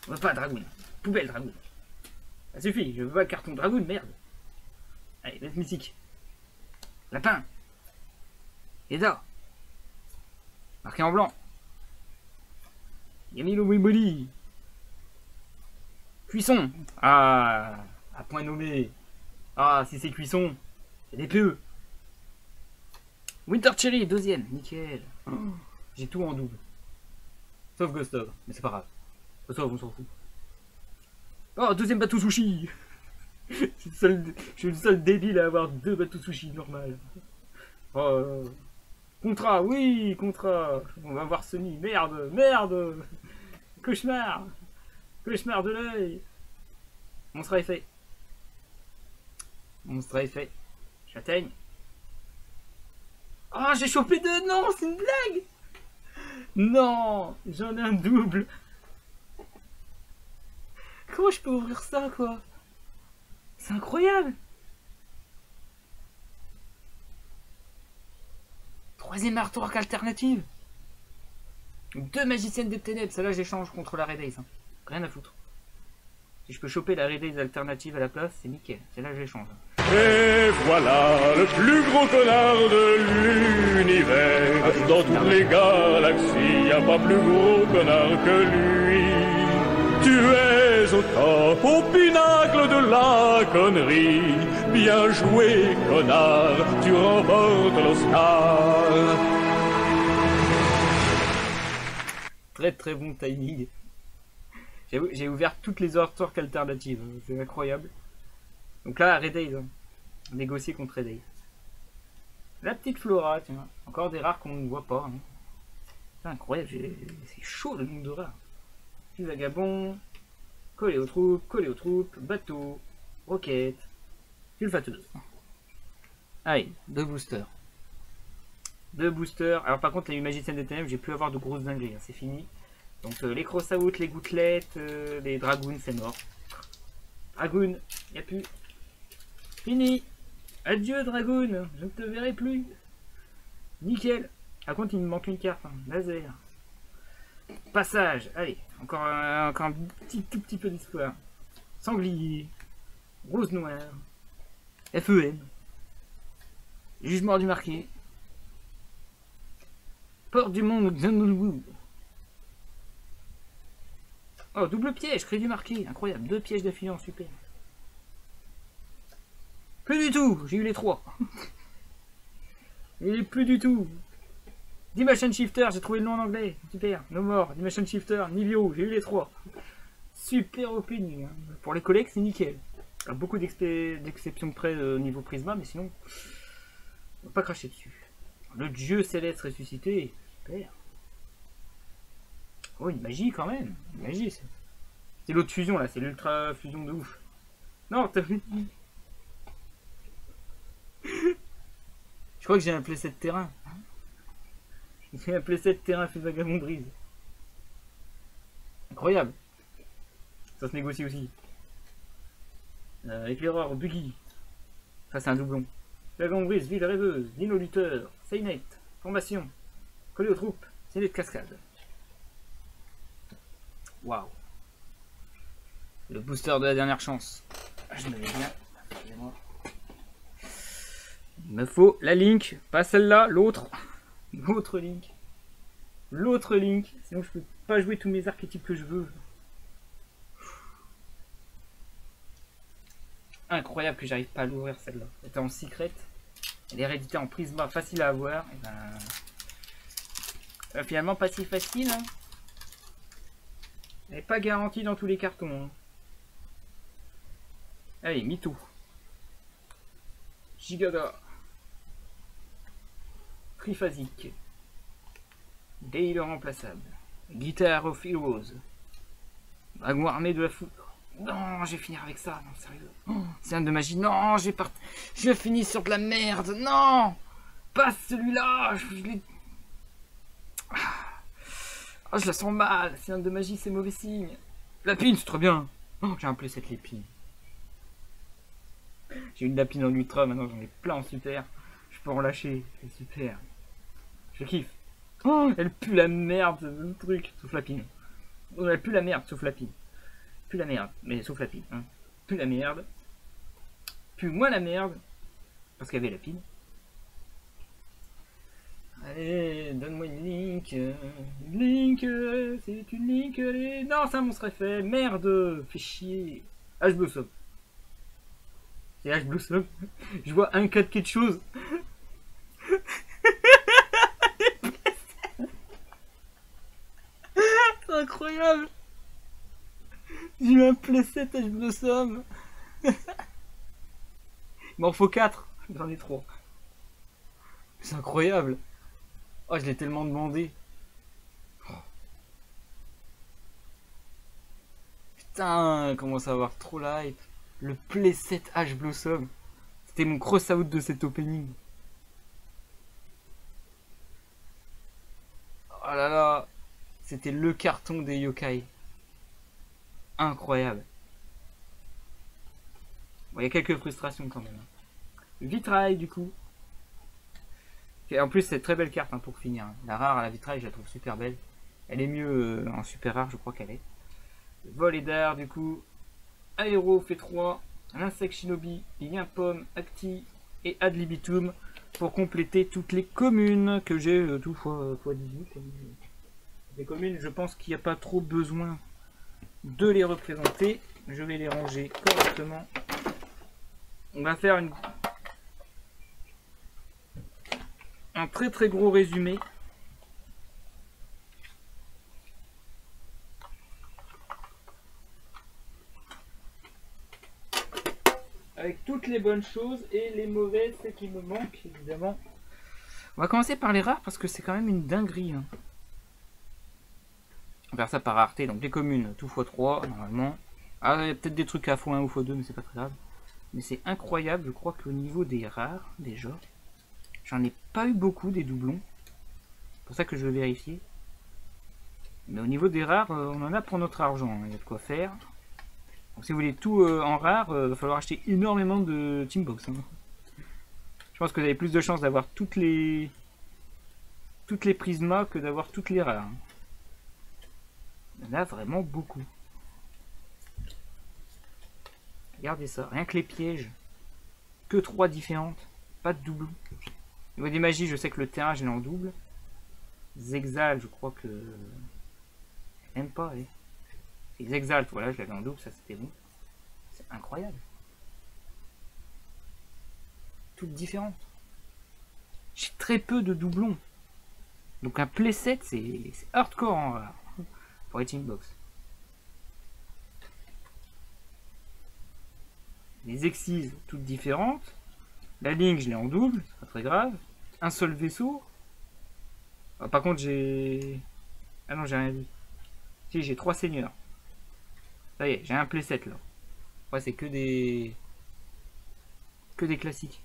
On veut pas Dragoon. Poubelle Dragoon. Ça suffit, je veux pas le carton Dragoon, merde. Allez, laisse mythique. Lapin. Eda. Marqué en blanc. Yamilo Wiboli. Cuisson. Ah, à point nommé. Ah, si c'est cuisson, c'est des PE. Winter Cherry, deuxième, nickel. Oh, j'ai tout en double. Sauf Ghost of, mais c'est pas grave. Ça, on s'en fout. Oh, deuxième bateau sushi. Je suis le seul débile à avoir 2 bateaux sushi normal. Oh, contrat, oui, contrat. On va voir Sony. Merde, merde. Cauchemar. Cauchemar de l'œil. Monstre à effet. Monstre à effet. Châtaigne. Oh, j'ai chopé 2. Non, c'est une blague. Non, j'en ai un double. Comment je peux ouvrir ça, quoi? C'est incroyable. Troisième artwork alternative. 2 magiciennes des ténèbres. Celle-là, j'échange contre la Red Ace. Hein. Rien à foutre. Si je peux choper la Red Ace alternative à la place, c'est nickel. Celle-là, j'échange. Et voilà le plus gros connard de l'univers. Dans toutes les galaxies, y a pas plus gros connard que lui. Tu es au top, au pinacle de la connerie. Bien joué, connard, tu remportes l'Oscar. Très très bon timing. J'ai ouvert toutes les artworks alternatives, c'est incroyable. Donc là, Red Ace, hein. Négocier contre Red Ace. La petite Flora, tiens, encore des rares qu'on ne voit pas. Hein. C'est incroyable, c'est chaud le nombre de rares. Puis vagabond, collé aux troupes, bateau, roquette, sulfateuse. Allez, 2 boosters. 2 boosters. Alors par contre les magiciennes des ténèbres, j'ai pu avoir de grosses dingueries, hein, c'est fini. Donc les cross-out, les gouttelettes, les dragoons, c'est mort. Dragoon, y a plus. Fini. Adieu Dragoon, je ne te verrai plus. Nickel. Par contre il me manque une carte, hein. Laser. Passage, allez, encore un tout petit peu d'histoire. Sanglier, rose noire, FEM, jugement du marqué, porte du monde Xanolwu. Oh, double piège, crédit marqué, incroyable, 2 pièges d'affilée, super. Plus du tout, j'ai eu les 3. Et plus du tout. Dimension Shifter, j'ai trouvé le nom en anglais, super, no more, Dimension Shifter, Nivio, j'ai eu les 3. Super opening, hein. Pour les collègues c'est nickel. Beaucoup d'exceptions près au niveau Prisma, mais sinon, on va pas cracher dessus. Le dieu céleste ressuscité, super. Oh, une magie quand même, une magie. C'est l'autre fusion là, c'est l'ultra fusion de ouf. Non, t'as vu. Je crois que j'ai un playset de terrain. J'ai un playset de terrain fait vagabond brise. Incroyable. Ça se négocie aussi. Éclaireur, Buggy. Ça c'est un doublon. Vagabond brise, ville rêveuse, dino lutteur, Seinet, formation, collé aux troupes, c'est de cascade. Waouh. Le booster de la dernière chance. Je me mets bien. Excusez-moi. Il me faut la Link, pas celle-là, l'autre. L'autre Link. L'autre Link. Sinon je peux pas jouer tous mes archétypes que je veux. Incroyable que j'arrive pas à l'ouvrir celle-là. Elle était en secret. Elle est rééditée en Prisma, facile à avoir. Et ben... finalement pas si facile. Hein. Elle n'est pas garantie dans tous les cartons. Hein. Allez, Mito. Gigaga. Triphasique. Dale remplaçable. Guitare of Heroes. Dragon armé de la foudre. Non, je vais finir avec ça. Non, sérieux. Oh, c'est un de magie. Non, je finis sur de la merde. Non, pas celui-là. Oh, je la sens mal. C'est un de magie, c'est mauvais signe. Lapine, c'est trop bien. Oh, j'ai un playset Lapine. J'ai une lapine en ultra, maintenant j'en ai plein en super. Je peux en lâcher, c'est super. Je kiffe. Oh, elle pue la merde, le truc, sauf lapine. Oh, elle pue la merde, sauf lapine. Pue la merde, mais sauf lapine. Hein. Pue la merde. Pue moins la merde, parce qu'il y avait lapine. Allez, donne-moi une Link. Link, c'est une Link. Allez. Non, c'est un monstre effet. Merde, fais chier. H Blossom. C'est H Blossom. Je vois un 4 quelque chose. C'est incroyable. J'ai eu un playset H Blossom. Il m'en faut 4. J'en ai 3. C'est incroyable. Oh, je l'ai tellement demandé. Oh. Putain, commence à avoir trop la hype. Le playset H Blossom. C'était mon cross-out de cet opening. Oh là là. C'était le carton des yokai. Incroyable. Bon, il y a quelques frustrations quand même. Vitrail du coup. Et en plus c'est très belle carte hein, pour finir. La rare à la vitrail je la trouve super belle. Elle est mieux en super rare je crois qu'elle est. Vol et d'air du coup. Aéro fait 3. L'insecte shinobi, lien pomme, acti et ad libitum pour compléter toutes les communes que j'ai tout fois 18. Les communes je pense qu'il n'y a pas trop besoin de les représenter. Je vais les ranger correctement. On va faire un très très gros résumé. Avec toutes les bonnes choses et les mauvaises qui me manquent évidemment. On va commencer par les rares parce que c'est quand même une dinguerie. Hein. On va faire ça par rareté. Donc les communes tout x3 normalement. Ah, il y a peut-être des trucs à x1 ou x2 mais c'est pas très grave. Mais c'est incroyable, je crois qu'au niveau des rares déjà. J'en ai pas eu beaucoup des doublons. C'est pour ça que je veux vérifier. Mais au niveau des rares, on en a pour notre argent. Hein. Il y a de quoi faire. Donc, si vous voulez tout en rare, il va falloir acheter énormément de Teambox. Hein. Je pense que vous avez plus de chances d'avoir toutes les prismas que d'avoir toutes les rares. Il y en a vraiment beaucoup. Regardez ça, rien que les pièges. Que 3 différentes. Pas de double. Au niveau des magies, je sais que le terrain, je l'ai en double. Zexal, je crois que... Même pas, eh. Zexal, voilà, je l'avais en double, ça c'était bon. C'est incroyable. Toutes différentes. J'ai très peu de doublons. Donc un playset, c'est hardcore en rare. Pour les Teambox. Les excises, toutes différentes. La ligne, je l'ai en double, c'est pas très grave. Un seul vaisseau. Ah, par contre, j'ai... Ah non, j'ai rien dit. Si, j'ai 3 seigneurs. Ça y est, j'ai un playset là. Ouais, c'est que des... classiques.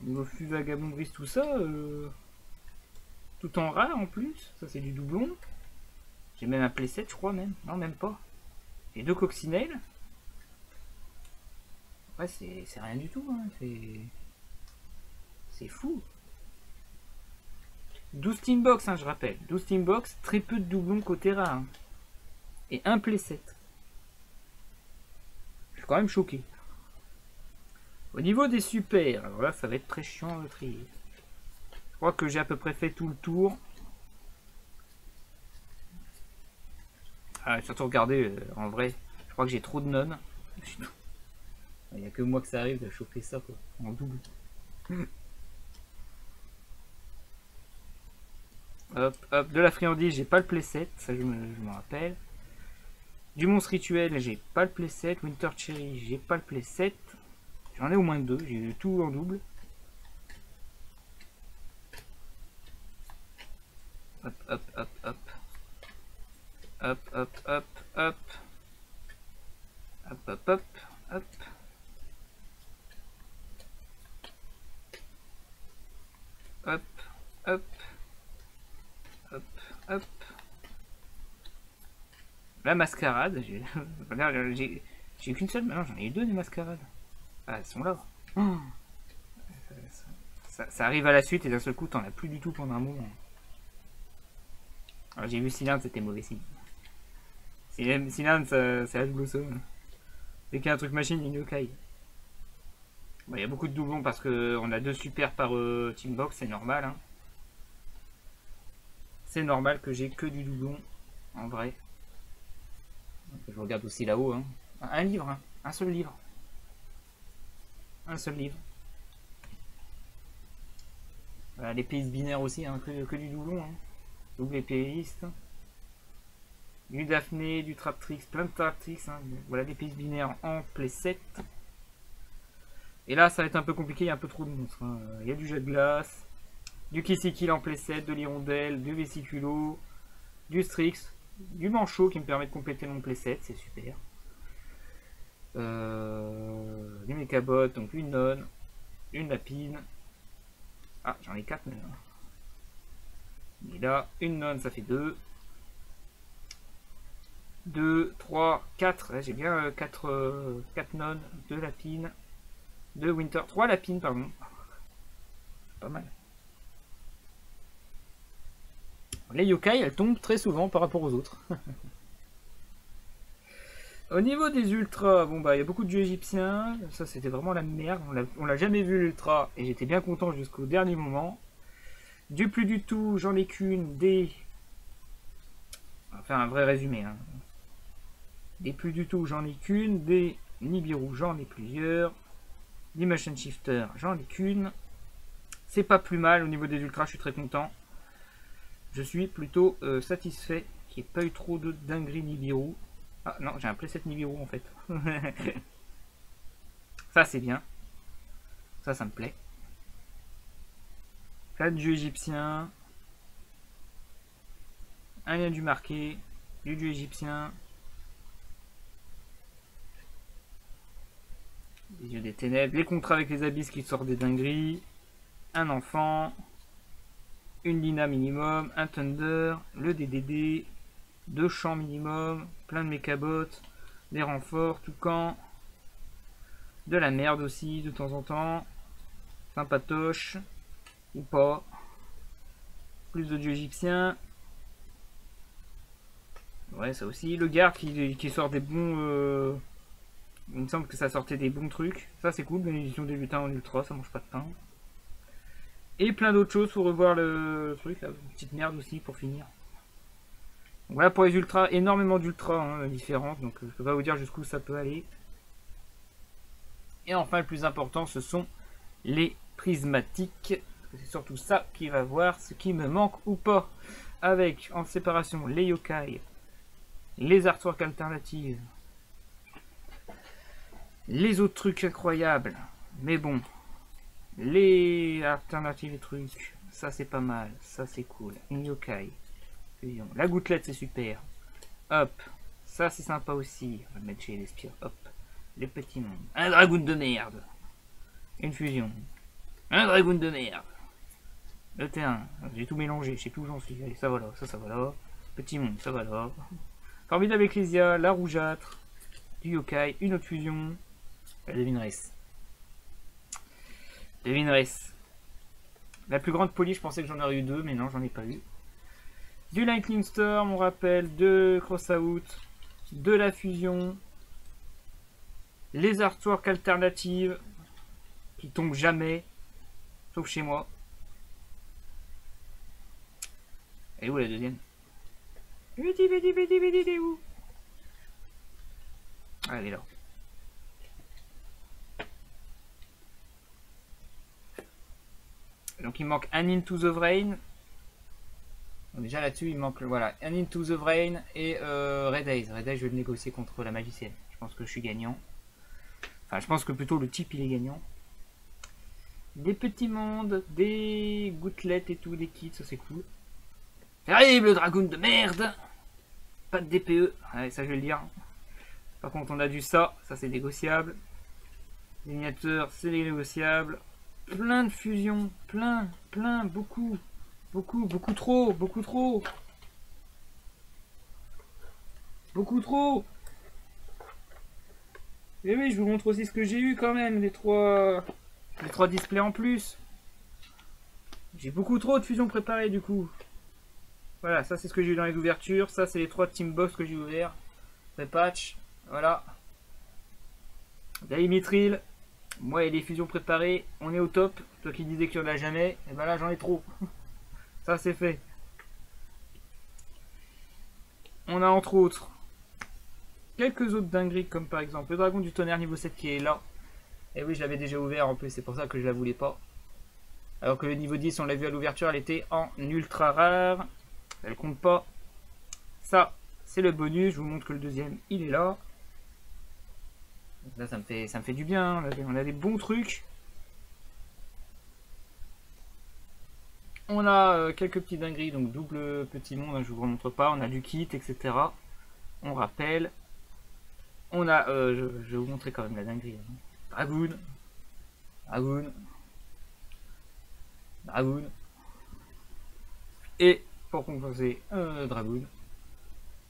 Niveau flux vagabond brise, tout ça. Tout en rare en plus. Ça, c'est du doublon. J'ai même un playset, je crois même. Non, même pas. J'ai 2 coccinelles. Ouais, c'est rien du tout. Hein. C'est fou. 12 Teambox, hein, je rappelle. 12 Teambox, très peu de doublons côté rare. Hein. Et un playset. Je suis quand même choqué. Au niveau des super, alors là, ça va être très chiant à trier. Je crois que j'ai à peu près fait tout le tour. Ah, surtout regardez, en vrai, je crois que j'ai trop de nonnes. Il n'y a que moi que ça arrive de choper ça, quoi, en double. Hop, hop, de la friandise, j'ai pas le playset, ça je me rappelle. Du monstre rituel, j'ai pas le playset. Winter Cherry, j'ai pas le playset. J'en ai au moins 2, j'ai eu tout en double. Hop, hop, hop, hop. Hop, hop, hop, hop. Hop, hop, hop, hop. Hop, hop. Hop, hop. La mascarade, j'ai qu'une seule, maintenant j'en ai eu 2 des mascarades. Ah, elles sont là. Oh. Ça arrive à la suite et d'un seul coup t'en as plus du tout pendant un moment. Alors j'ai vu Cylindre, c'était mauvais signe. Cylindre, c'est la double somme. Dès qu'il y a un truc machine, il y a une yokai. Bon, il y a beaucoup de doublons parce qu'on a 2 super par Teambox, c'est normal. Hein. C'est normal que j'ai que du doublon, en vrai. Je regarde aussi là-haut. Hein. Un livre, hein. Un seul livre. Un seul livre. Voilà, les pays binaires aussi, hein. que du doublon. Hein. Double épéiste. Du Daphné, du Traptrix, plein de Traptrix. Hein. Voilà les pays binaires en playset. Et là, ça va être un peu compliqué, il y a un peu trop de monstres. Hein. Il y a du jet de glace. Du Kissikil en playset, de l'hirondelle, du Vesiculo, du Strix, du Manchot qui me permet de compléter mon playset, c'est super. Du Mechabot, donc une nonne, une lapine. Ah, j'en ai 4 maintenant. Et là, une nonne, ça fait 2. 2, 3, 4. J'ai bien 4 nonnes, 2 lapines, 2 winter, 3 lapines, pardon. Pas mal. Les yokai, elles tombent très souvent par rapport aux autres. Au niveau des ultras, bon bah il y a beaucoup de dieux égyptiens. Ça c'était vraiment la merde. On l'a jamais vu l'ultra et j'étais bien content jusqu'au dernier moment. Du plus du tout, j'en ai qu'une. Des... Enfin un vrai résumé. Hein. Des plus du tout, j'en ai qu'une. Des Nibiru, j'en ai plusieurs. Des Motion Shifter, j'en ai qu'une. C'est pas plus mal au niveau des ultras, je suis très content. Je suis plutôt satisfait qu'il n'y ait pas eu trop de dingueries Nibiru. Ah non, j'ai un playset Nibiru en fait. Ça c'est bien. Ça me plaît. 4 dieux égyptiens. Un lien du marqué. Du dieu égyptien. Les yeux des ténèbres, les contrats avec les abysses qui sortent des dingueries, un enfant, une Lina minimum, un Thunder, le DDD, 2 champs minimum, plein de mécabots, des renforts, tout camp, de la merde aussi de temps en temps, sympatoche, ou pas, plus de dieux égyptiens, ouais ça aussi, le garde qui sort des bons, il me semble que ça sortait des bons trucs, ça c'est cool, bénédiction des lutins en ultra, ça mange pas de pain. Et plein d'autres choses pour revoir le truc, là, une petite merde aussi pour finir. Donc voilà pour les ultras, énormément d'ultras hein, différentes, donc je peux pas vous dire jusqu'où ça peut aller. Et enfin le plus important ce sont les prismatiques, c'est surtout ça qui va voir ce qui me manque ou pas. Avec en séparation les yokai, les artworks alternatives, les autres trucs incroyables, mais bon. Les alternatives et trucs, ça c'est pas mal, ça c'est cool. Une yokai, la gouttelette c'est super. Hop, ça c'est sympa aussi. On va le mettre chez les spires. Hop, les petits mondes. Un dragoon de merde. Une fusion. Un dragoon de merde. Le T1, j'ai tout mélangé, je sais plus où j'en suis. Allez, ça va là, ça va là. Petit monde, ça va là. Formidable Ecclesia, la rougeâtre, du yokai, une autre fusion. La devineresse. Devineresse. La plus grande police, je pensais que j'en aurais eu 2, mais non, j'en ai pas eu. Du Lightning Storm, on rappelle, de Crossout, de la fusion, les artworks alternatives qui tombent jamais, sauf chez moi. Elle est où la deuxième? Elle est où? Ah, elle est là. Donc il manque un Into the Vrain. Donc déjà là-dessus il manque voilà un Into the Vrain et Red Eyes. Red Eyes je vais le négocier contre la magicienne. Je pense que je suis gagnant. Enfin je pense que plutôt le type il est gagnant. Des petits mondes, des gouttelettes et tout, des kits, ça c'est cool. Terrible dragoon de merde. Pas de DPE, allez, ça je vais le dire. Par contre on a du ça c'est négociable. Signateur c'est négociable. Plein de fusions, plein, beaucoup trop. Beaucoup trop. Et oui, je vous montre aussi ce que j'ai eu quand même, les trois displays en plus. J'ai beaucoup trop de fusions préparées du coup. Voilà, ça c'est ce que j'ai eu dans les ouvertures, ça c'est les 3 team box que j'ai ouverts. Pré-patch, voilà. Daimithril. Moi et les fusions préparées, on est au top. Toi qui disais qu'il n'y en a jamais, et ben là j'en ai trop. Ça c'est fait. On a entre autres quelques autres dingueries comme par exemple le dragon du tonnerre niveau 7 qui est là. Et oui je l'avais déjà ouvert en plus, c'est pour ça que je la voulais pas. Alors que le niveau 10 on l'a vu à l'ouverture, elle était en ultra rare. Elle compte pas. Ça c'est le bonus, je vous montre que le deuxième il est là. Là ça me fait du bien, on a des bons trucs. On a quelques petits dingueries, donc double petit monde, hein, je vous remontre pas, on a du kit, etc. On rappelle. On a, je vais vous montrer quand même la dinguerie. Hein. Dragoon. Et pour compenser, Dragoon.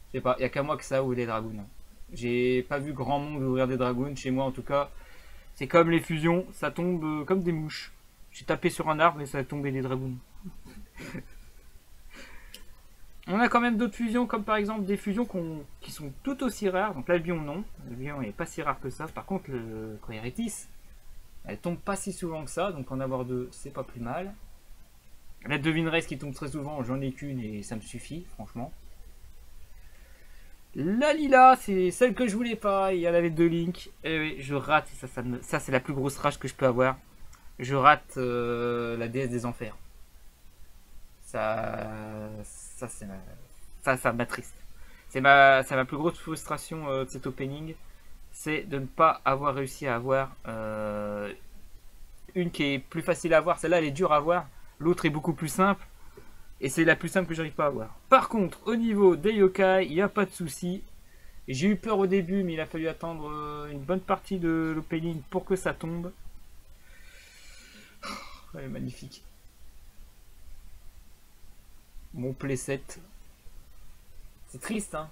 Je sais pas, il n'y a qu'à moi que ça ouvre des Dragoons. J'ai pas vu grand monde ouvrir des Dragoons, chez moi en tout cas. C'est comme les fusions, ça tombe comme des mouches. J'ai tapé sur un arbre et ça a tombé des Dragoons. On a quand même d'autres fusions, comme par exemple des fusions qui sont tout aussi rares. Donc l'Albion non, l'Albion n'est pas si rare que ça. Par contre le Coeritis, elle tombe pas si souvent que ça, donc en avoir 2 c'est pas plus mal. La devineresse qui tombe très souvent, j'en ai qu'une et ça me suffit franchement. La Lila, c'est celle que je voulais pas, il y en avait 2 links, et oui, je rate, ça c'est la plus grosse rage que je peux avoir. Je rate la déesse des enfers. Ça m'attriste. C'est ma plus grosse frustration de cet opening, c'est de ne pas avoir réussi à avoir une qui est plus facile à avoir. Celle-là elle est dure à avoir, l'autre est beaucoup plus simple. Et c'est la plus simple que j'arrive pas à avoir. Par contre, au niveau des yokai, il n'y a pas de souci. J'ai eu peur au début, mais il a fallu attendre une bonne partie de l'opening pour que ça tombe. Elle est magnifique. Mon playset. C'est triste, hein.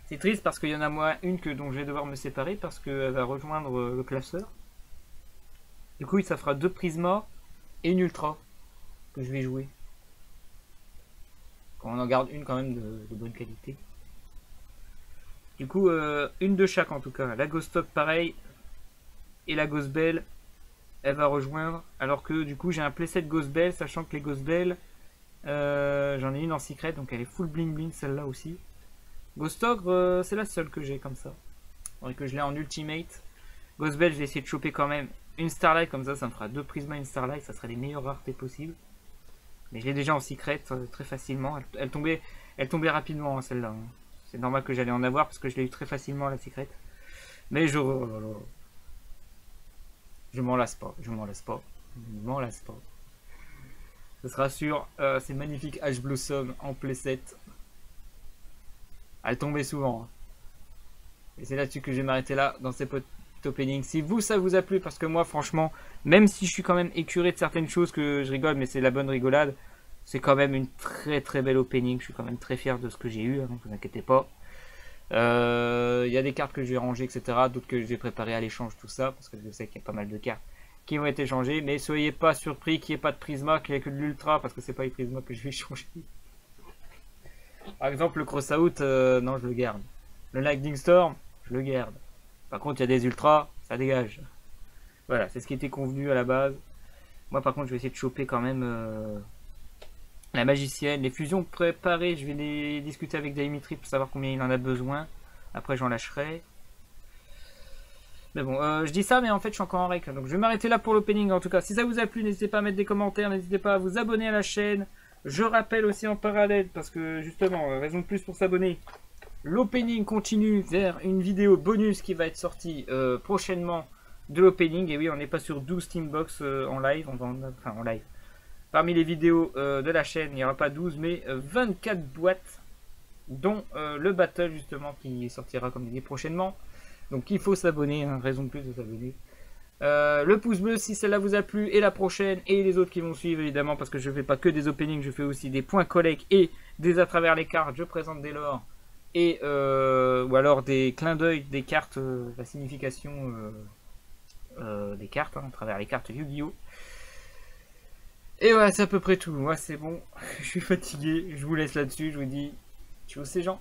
C'est triste parce qu'il y en a moi une dont je vais devoir me séparer parce qu'elle va rejoindre le classeur. Du coup, ça fera 2 Prisma et une Ultra que je vais jouer. Quand on en garde une quand même de bonne qualité. Du coup, une de chaque en tout cas. La Ghost Stock pareil. Et la Ghost Bell, elle va rejoindre. Alors que du coup, j'ai un playset Ghost Bell, sachant que les Ghost Bell, j'en ai une en secret, donc elle est full bling bling celle-là aussi. Ghost Ogre, c'est la seule que j'ai comme ça. Faudrait que je l'ai en ultimate. Ghost Bell, je vais essayer de choper quand même une Starlight, comme ça me fera 2 Prisma et une Starlight, ça serait les meilleures raretés possibles. Mais je l'ai déjà en secret très facilement. Elle tombait rapidement, hein, celle-là. Hein. C'est normal que j'allais en avoir parce que je l'ai eu très facilement la secret. Mais je m'en lasse pas, je m'en lasse pas. Ce sera sur ces magnifiques Ash Blossom en playset. Elle tombait souvent. Hein. Et c'est là-dessus que je vais m'arrêter là dans ces openings. Si vous, ça vous a plu, parce que moi, franchement, même si je suis quand même écuré de certaines choses que je rigole, mais c'est la bonne rigolade, c'est quand même une très très belle opening. Je suis quand même très fier de ce que j'ai eu, hein, ne vous inquiétez pas. Il y a des cartes que je vais ranger, etc. D'autres que je vais préparer à l'échange, tout ça, parce que je sais qu'il y a pas mal de cartes qui vont être échangées. Mais soyez pas surpris qu'il n'y ait pas de Prisma, qu'il n'y ait que de l'Ultra, parce que c'est pas les Prisma que je vais changer. Par exemple, le Crossout, non, je le garde. Le Lightning Storm, je le garde. Par contre, il y a des Ultras, ça dégage. Voilà, c'est ce qui était convenu à la base. Moi, par contre, je vais essayer de choper quand même la magicienne. Les fusions préparées, je vais les discuter avec Dimitri pour savoir combien il en a besoin. Après, j'en lâcherai. Mais bon, je dis ça, mais en fait, je suis encore en règle. Donc, je vais m'arrêter là pour l'opening. En tout cas, si ça vous a plu, n'hésitez pas à mettre des commentaires. N'hésitez pas à vous abonner à la chaîne. Je rappelle aussi en parallèle, parce que justement, raison de plus pour s'abonner, l'opening continue vers une vidéo bonus qui va être sortie prochainement de l'opening. Et oui, on n'est pas sur 12 Steambox en live, enfin en live. Parmi les vidéos de la chaîne, il n'y aura pas 12, mais 24 boîtes, dont le battle justement qui sortira comme dit prochainement. Donc il faut s'abonner, hein, raison de plus de s'abonner. Le pouce bleu si celle-là vous a plu, et la prochaine et les autres qui vont suivre évidemment, parce que je fais pas que des openings, je fais aussi des points collecte et des à travers les cartes, je présente des lores et ou alors des clins d'œil des cartes, la signification des cartes, hein, à travers les cartes Yu-Gi-Oh! Et voilà, c'est à peu près tout. Moi c'est bon, je suis fatigué, je vous laisse là-dessus, je vous dis ciao ces gens.